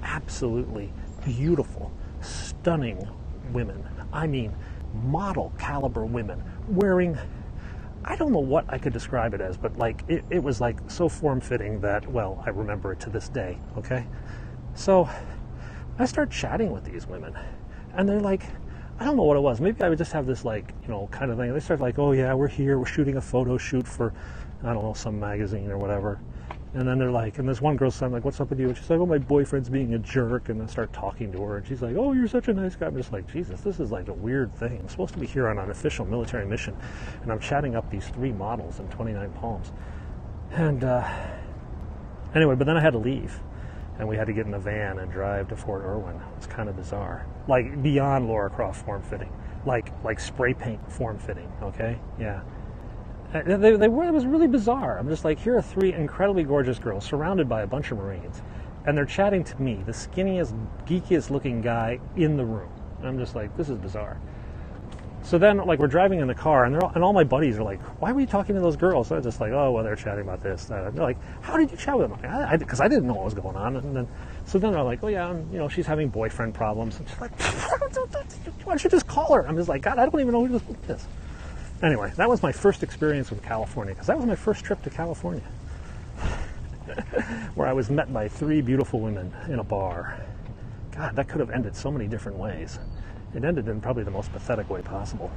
absolutely beautiful, stunning women. I mean, model caliber women wearing, I don't know what I could describe it as, but like it was like so form-fitting that, well, I remember it to this day, okay? So I start chatting with these women, and they're like, I don't know what it was. Maybe I would just have this like, kind of thing. They start like, oh yeah, we're here, we're shooting a photo shoot for, I don't know, some magazine or whatever. And then they're like, and this one girl's like, what's up with you? And she's like, oh, my boyfriend's being a jerk. And I start talking to her, and she's like, oh, you're such a nice guy. I'm just like, Jesus, this is like a weird thing. I'm supposed to be here on an official military mission, and I'm chatting up these 3 models in 29 Palms. And anyway, but then I had to leave, and we had to get in a van and drive to Fort Irwin. It was kind of bizarre, like beyond Laura Croft form-fitting, like spray paint form-fitting. Okay, yeah. It was really bizarre. I'm just like, here are 3 incredibly gorgeous girls surrounded by a bunch of Marines, and they're chatting to me, the skinniest, geekiest looking guy in the room. And I'm just like, this is bizarre. So then, like, we're driving in the car, and all my buddies are like, why were you talking to those girls? So I was just like, oh, well, they're chatting about this. They're like, how did you chat with them? Because I didn't know what was going on. And then, so then they're like, oh, yeah, she's having boyfriend problems. And she's like, why don't you just call her? I'm just like, God, I don't even know who this is. Anyway, that was my first experience with California, because that was my first trip to California, where I was met by 3 beautiful women in a bar. God, that could have ended so many different ways. It ended in probably the most pathetic way possible.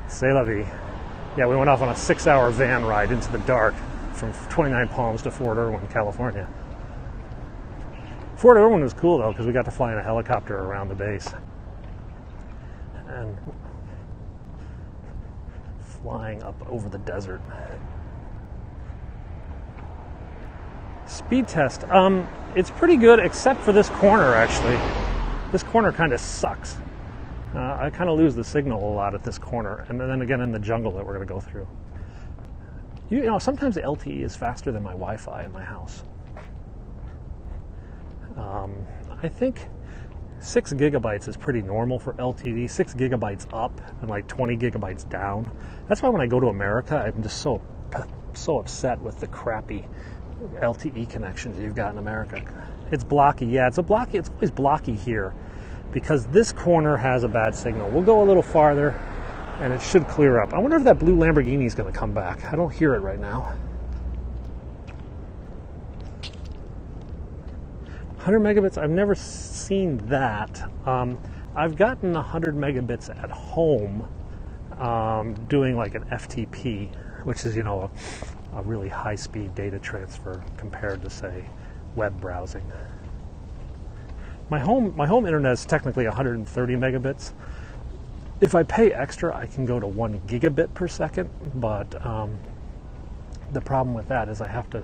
C'est la vie. Yeah, we went off on a 6-hour van ride into the dark from 29 Palms to Fort Irwin, California. Fort Irwin was cool, though, because we got to fly in a helicopter around the base. And flying up over the desert. Speed test. It's pretty good, except for this corner, actually. This corner kind of sucks. I kind of lose the signal a lot at this corner, and then again in the jungle that we're going to go through. Sometimes the LTE is faster than my Wi-Fi in my house. I think 6 gigabytes is pretty normal for LTE, 6 gigabytes up and like 20 gigabytes down. That's why when I go to America, I'm just so upset with the crappy LTE connections you've got in America. It's blocky. Yeah, it's always blocky here because this corner has a bad signal. We'll go a little farther and it should clear up. I wonder if that blue Lamborghini is going to come back. I don't hear it right now. 100 megabits, I've never seen that. I've gotten 100 megabits at home doing like an FTP, which is, a really high-speed data transfer compared to, say, web browsing. My home internet is technically 130 megabits. If I pay extra, I can go to 1 gigabit per second, but the problem with that is I have to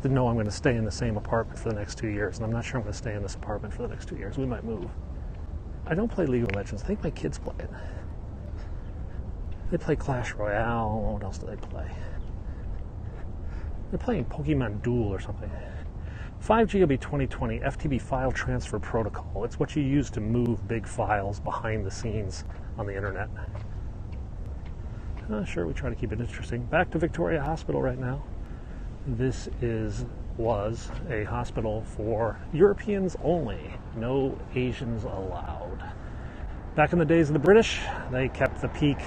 know I'm going to stay in the same apartment for the next 2 years, and I'm not sure I'm going to stay in this apartment for the next 2 years. We might move. I don't play League of Legends. I think my kids play it. They play Clash Royale. What else do they play? They're playing Pokemon Duel or something. 5GB 2020 FTP file transfer protocol. It's what you use to move big files behind the scenes on the internet. Sure, we try to keep it interesting. Back to Victoria Hospital right now. This was a hospital for Europeans only. No Asians allowed. Back in the days of the British, they kept the Peak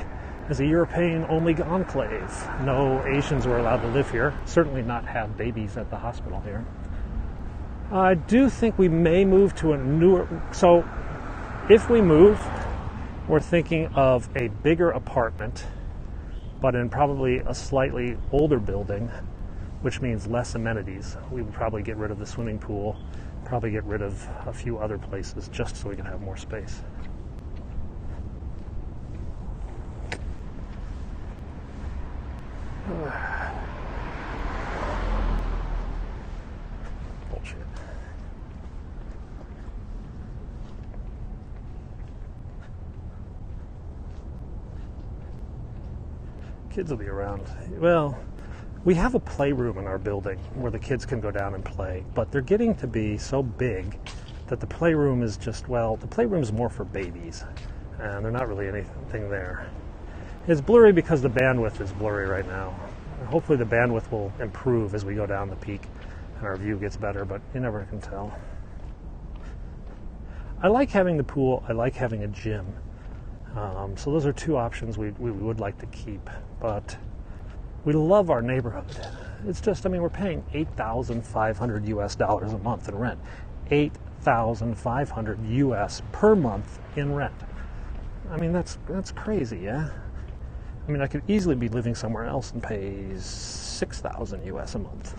as a European-only enclave. No Asians were allowed to live here. Certainly not have babies at the hospital here. I do think we may move to a newer... So, if we move, we're thinking of a bigger apartment, but in probably a slightly older building, which means less amenities. We would probably get rid of the swimming pool, probably get rid of a few other places just so we can have more space. Bullshit. Kids will be around. Well, we have a playroom in our building where the kids can go down and play, but they're getting to be so big that the playroom is just, well, the playroom is more for babies, and there's not really anything there. It's blurry because the bandwidth is blurry right now. Hopefully the bandwidth will improve as we go down the peak and our view gets better, but you never can tell. I like having the pool. I like having a gym. So those are two options we would like to keep, but we love our neighborhood. It's just, I mean, we're paying $8,500 US a month in rent. $8,500 US per month in rent. I mean, that's crazy, yeah? I mean, I could easily be living somewhere else and pay $6,000 US a month.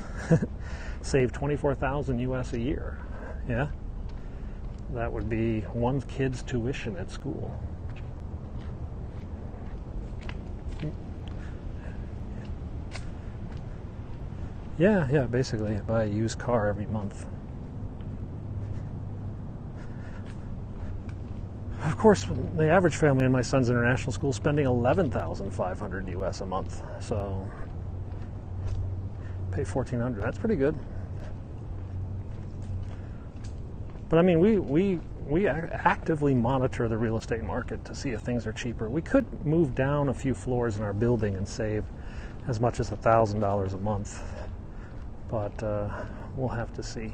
Save $24,000 US a year, yeah? That would be one kid's tuition at school. Yeah, basically, I buy a used car every month. Of course, the average family in my son's international school is spending $11,500 US a month, so pay $1,400. That's pretty good. But I mean, we actively monitor the real estate market to see if things are cheaper. We could move down a few floors in our building and save as much as $1,000 a month, but we'll have to see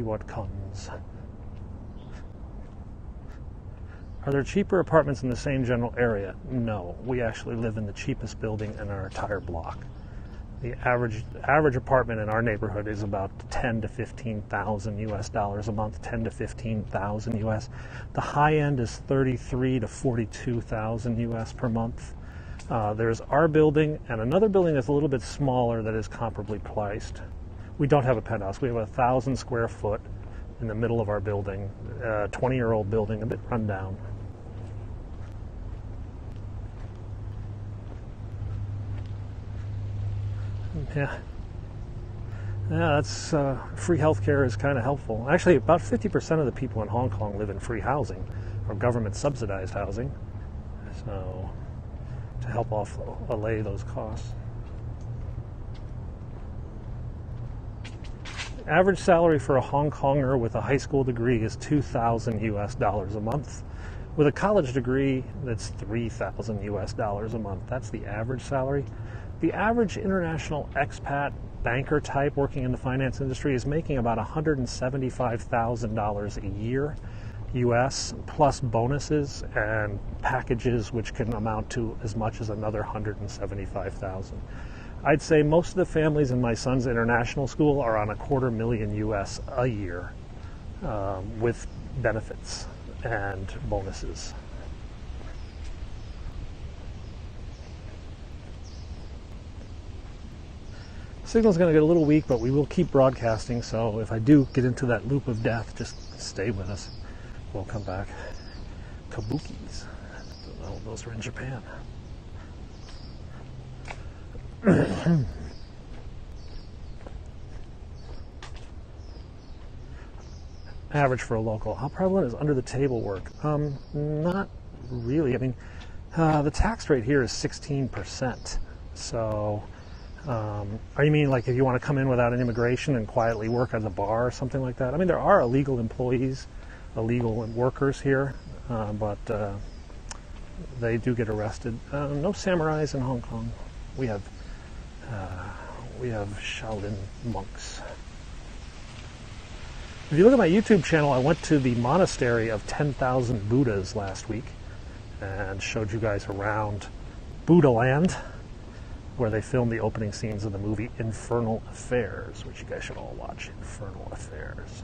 what comes. Are there cheaper apartments in the same general area? No. We actually live in the cheapest building in our entire block. The average apartment in our neighborhood is about $10,000 to $15,000 US a month, $10,000 to $15,000 US. The high end is $33,000 to $42,000 US per month. There's our building and another building that's a little bit smaller that is comparably priced. We don't have a penthouse. We have 1,000 square foot in the middle of our building, 20-year-old building, a bit run down. Yeah, that's free healthcare is kind of helpful. Actually, about 50% of the people in Hong Kong live in free housing or government subsidized housing, so to help allay those costs. Average salary for a Hong Konger with a high school degree is $2,000 US a month. With a college degree, that's $3,000 US a month. That's the average salary. The average international expat banker type working in the finance industry is making about $175,000 a year US, plus bonuses and packages which can amount to as much as another $175,000. I'd say most of the families in my son's international school are on $250,000 US a year with benefits and bonuses. Signal's going to get a little weak, but we will keep broadcasting, so if I do get into that loop of death, just stay with us. We'll come back. Kabukis. Oh, those were in Japan. Average for a local. How prevalent is under the table work? Not really. I mean, the tax rate here is 16%. So, you mean like if you want to come in without an immigration and quietly work at the bar or something like that? I mean, there are illegal employees, illegal workers here, but they do get arrested. No samurais in Hong Kong. We have Shaolin monks. If you look at my YouTube channel, I went to the monastery of 10,000 Buddhas last week and showed you guys around Buddha Land, where they filmed the opening scenes of the movie Infernal Affairs, which you guys should all watch. Infernal Affairs.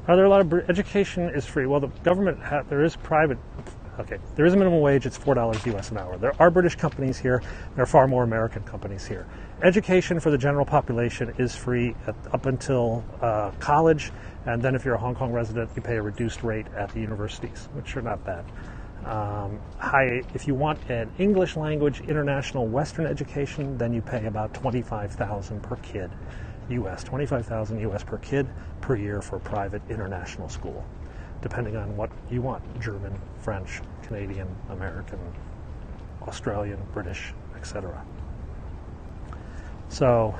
Are there a lot of education is free? Well, the government there is private. Okay, there is a minimum wage. It's $4 US an hour. There are British companies here. There are far more American companies here. Education for the general population is free up until college, and then if you're a Hong Kong resident, you pay a reduced rate at the universities, which are not bad. If you want an English language international Western education, then you pay about $25,000 per kid, U.S. $25,000 U.S. per kid per year for private international school, depending on what you want: German, French, Canadian, American, Australian, British, etc. So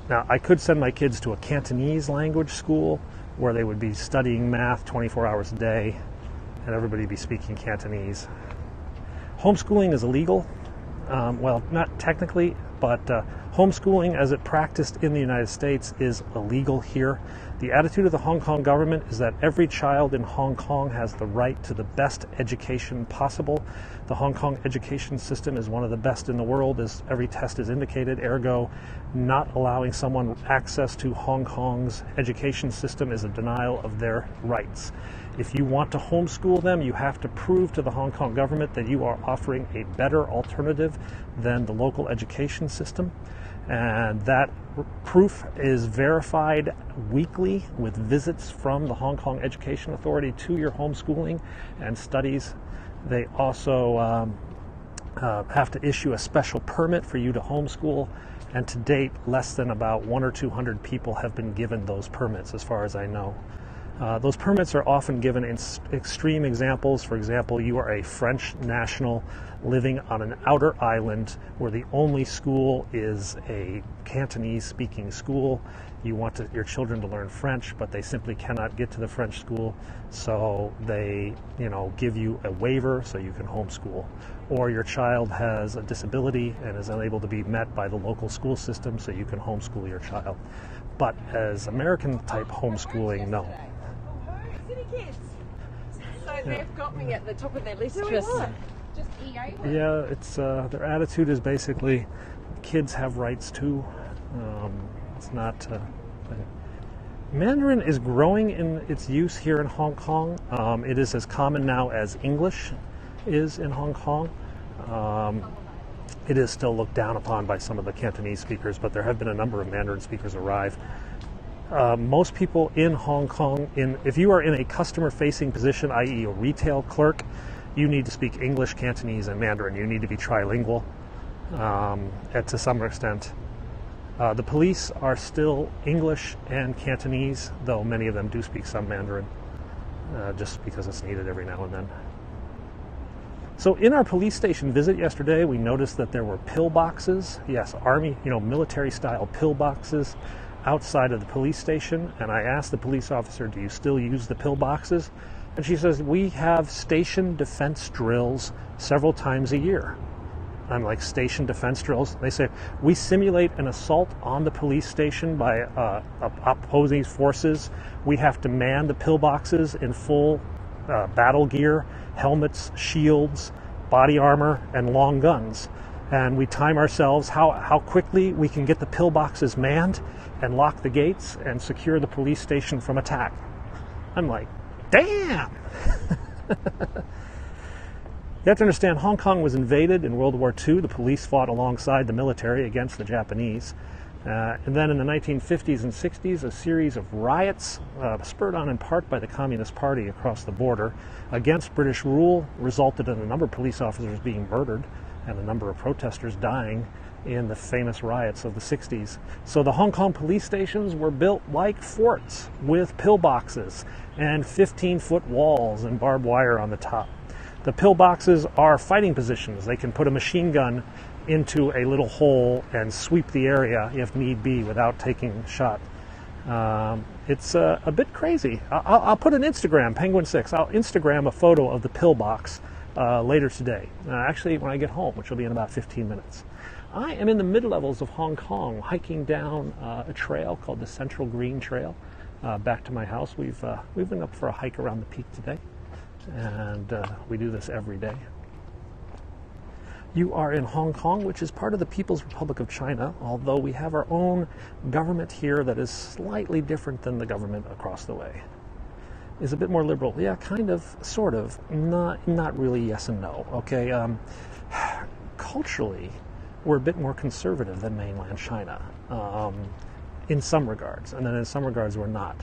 now I could send my kids to a Cantonese language school where they would be studying math 24 hours a day and everybody be speaking Cantonese. Homeschooling is illegal. Well, not technically, but homeschooling as it practiced in the United States is illegal here. The attitude of the Hong Kong government is that every child in Hong Kong has the right to the best education possible. The Hong Kong education system is one of the best in the world, as every test has indicated. Ergo, not allowing someone access to Hong Kong's education system is a denial of their rights. If you want to homeschool them, you have to prove to the Hong Kong government that you are offering a better alternative than the local education system. And that proof is verified weekly with visits from the Hong Kong Education Authority to your homeschooling and studies. They also have to issue a special permit for you to homeschool. And to date, less than about 100 or 200 people have been given those permits, as far as I know. Those permits are often given in extreme examples. For example, you are a French national living on an outer island where the only school is a Cantonese-speaking school. You want your children to learn French, but they simply cannot get to the French school, so they, give you a waiver so you can homeschool. Or your child has a disability and is unable to be met by the local school system, so you can homeschool your child. But as American-type homeschooling, no. Kids. So they've got me at the top of their list. Just EA. Yeah, it's their attitude is basically kids have rights too. It's not. Mandarin is growing in its use here in Hong Kong. It is as common now as English is in Hong Kong. It is still looked down upon by some of the Cantonese speakers, but there have been a number of Mandarin speakers arrive. Most people in Hong Kong, if you are in a customer-facing position, i.e. a retail clerk, you need to speak English, Cantonese, and Mandarin. You need to be trilingual to some extent. The police are still English and Cantonese, though many of them do speak some Mandarin, just because it's needed every now and then. So in our police station visit yesterday, we noticed that there were pillboxes. Yes, army, military-style pillboxes outside of the police station, and I asked the police officer, do you still use the pillboxes? And she says, we have station defense drills several times a year. I'm like, station defense drills? They say, we simulate an assault on the police station by opposing forces. We have to man the pillboxes in full battle gear, helmets, shields, body armor, and long guns. And we time ourselves how quickly we can get the pillboxes manned and lock the gates and secure the police station from attack. I'm like, damn! You have to understand, Hong Kong was invaded in World War II. The police fought alongside the military against the Japanese. And then in the 1950s and 60s, a series of riots, spurred on in part by the Communist Party across the border, against British rule, resulted in a number of police officers being murdered and a number of protesters dying in the famous riots of the 60s. So the Hong Kong police stations were built like forts with pillboxes and 15-foot walls and barbed wire on the top. The pillboxes are fighting positions. They can put a machine gun into a little hole and sweep the area if need be without taking a shot. It's a bit crazy. I'll put an Instagram, Penguin6. I'll Instagram a photo of the pillbox later today. Actually, when I get home, which will be in about 15 minutes. I am in the mid-levels of Hong Kong, hiking down a trail called the Central Green Trail back to my house. We've been up for a hike around the peak today, and we do this every day. You are in Hong Kong, which is part of the People's Republic of China, although we have our own government here that is slightly different than the government across the way. Is a bit more liberal. Yeah, kind of, sort of. Not really yes and no. Okay, culturally, we're a bit more conservative than mainland China in some regards, and then in some regards we're not.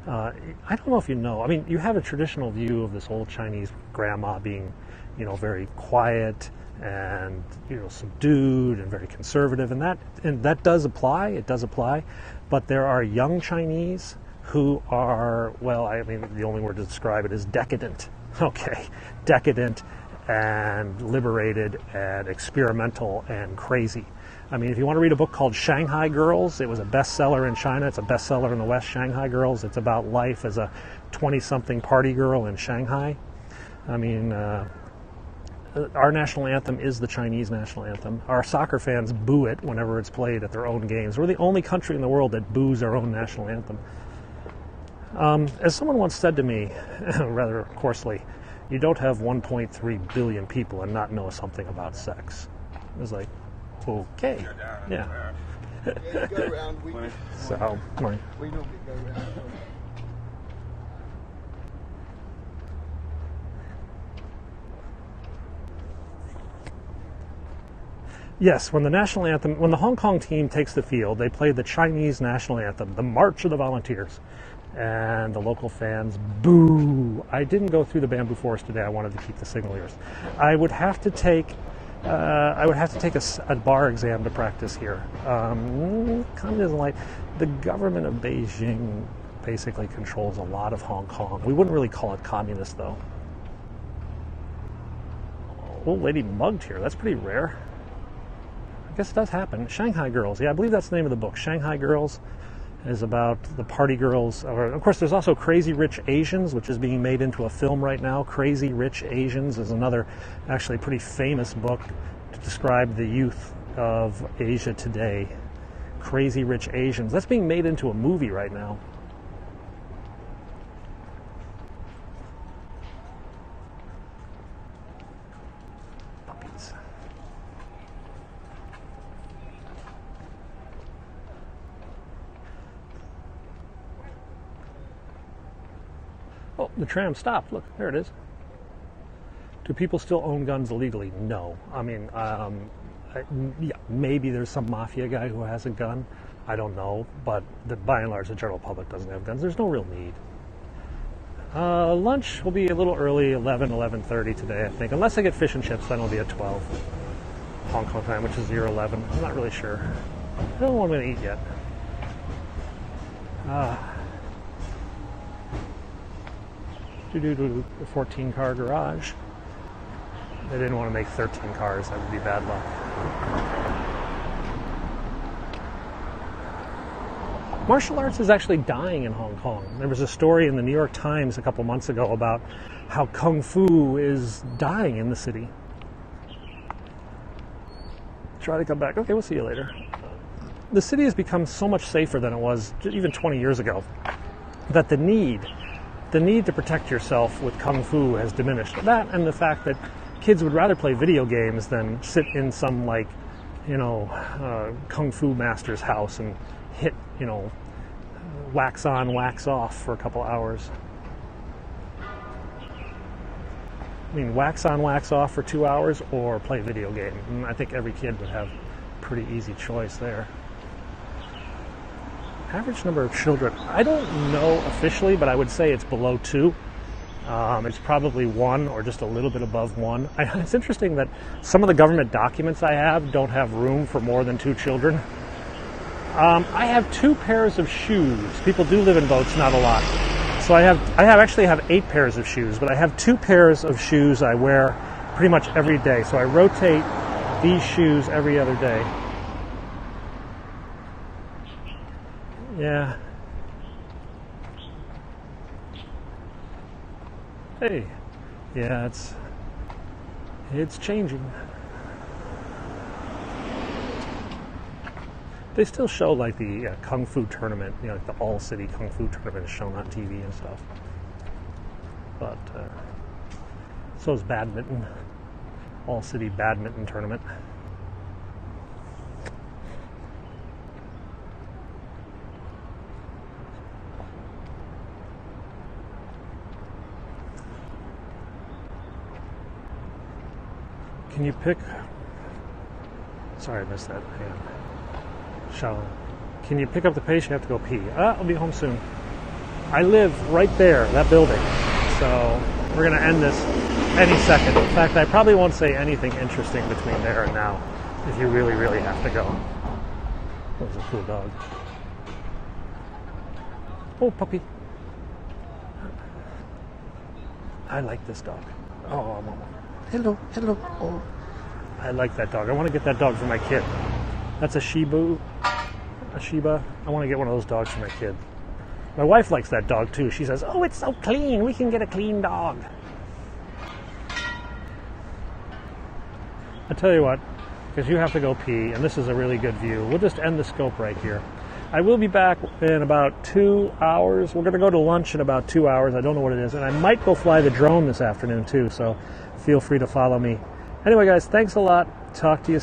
I don't know if you know. I mean, you have a traditional view of this old Chinese grandma being, very quiet and subdued and very conservative, and that does apply. It does apply, but there are young Chinese who are, well, I mean, the only word to describe it is decadent. Okay, decadent and liberated and experimental and crazy. I mean, if you want to read a book called Shanghai Girls, it was a bestseller in China. It's a bestseller in the West, Shanghai Girls. It's about life as a 20-something party girl in Shanghai. I mean, our national anthem is the Chinese national anthem. Our soccer fans boo it whenever it's played at their own games. We're the only country in the world that boos our own national anthem. As someone once said to me, rather coarsely, you don't have 1.3 billion people and not know something about sex. It was like, okay, yeah. Go around. So, right. We normally go around. Yes, when the national anthem, when the Hong Kong team takes the field, they play the Chinese national anthem, the March of the Volunteers, and the local fans boo. I didn't go through the bamboo forest today. I wanted to keep the signal ears. I would have to take a bar exam to practice here. Communism light. The government of Beijing basically controls a lot of Hong Kong. We wouldn't really call it communist, though. Old lady mugged here. That's pretty rare. I guess it does happen. Shanghai Girls. Yeah, I believe that's the name of the book. Shanghai Girls is about the party girls. Of course, there's also Crazy Rich Asians, which is being made into a film right now. Crazy Rich Asians is another actually pretty famous book to describe the youth of Asia today. Crazy Rich Asians. That's being made into a movie right now. Puppies. Oh, the tram stopped. Look, there it is. Do people still own guns illegally? No. I mean, yeah, maybe there's some mafia guy who has a gun. I don't know. But by and large, the general public doesn't have guns. There's no real need. Lunch will be a little early, 11:30 today, I think. Unless I get fish and chips, then it'll be at 12 Hong Kong time, which is 11. I'm not really sure. I don't know what I'm going to eat yet. The 14-car garage. They didn't want to make 13 cars. That would be bad luck. Martial arts is actually dying in Hong Kong. There was a story in the New York Times a couple months ago about how Kung Fu is dying in the city. Try to come back. Okay, we'll see you later. The city has become so much safer than it was even 20 years ago that the need to protect yourself with Kung Fu has diminished. That and the fact that kids would rather play video games than sit in some Kung Fu master's house and hit, wax on, wax off for a couple hours. I mean, wax on, wax off for 2 hours or play a video game. And I think every kid would have a pretty easy choice there. Average number of children, I don't know officially, but I would say it's below 2. It's probably 1 or just a little bit above 1. It's interesting that some of the government documents I have don't have room for more than 2 children. I have 2 pairs of shoes. People do live in boats, not a lot. So I actually have 8 pairs of shoes, but I have 2 pairs of shoes I wear pretty much every day. So I rotate these shoes every other day. Yeah. Hey. Yeah, it's changing. They still show like the Kung Fu tournament, like the all-city Kung Fu tournament is shown on TV and stuff. But so is badminton, all-city badminton tournament. Can you pick? Sorry, I missed that. Hang on. Shower. Can you pick up the pace? You have to go pee. I'll be home soon. I live right there, that building. So we're going to end this any second. In fact, I probably won't say anything interesting between there and now if you really, really have to go. That was a cool dog. Oh, puppy. I like this dog. Oh, mama. Hello, hello. Oh. I like that dog. I want to get that dog for my kid. That's a Shiba. I want to get one of those dogs for my kid. My wife likes that dog too. She says, "Oh, it's so clean. We can get a clean dog." I tell you what, because you have to go pee, and this is a really good view, we'll just end the scope right here. I will be back in about 2 hours. We're going to go to lunch in about 2 hours. I don't know what it is. And I might go fly the drone this afternoon too, so feel free to follow me. Anyway, guys, thanks a lot. Talk to you soon.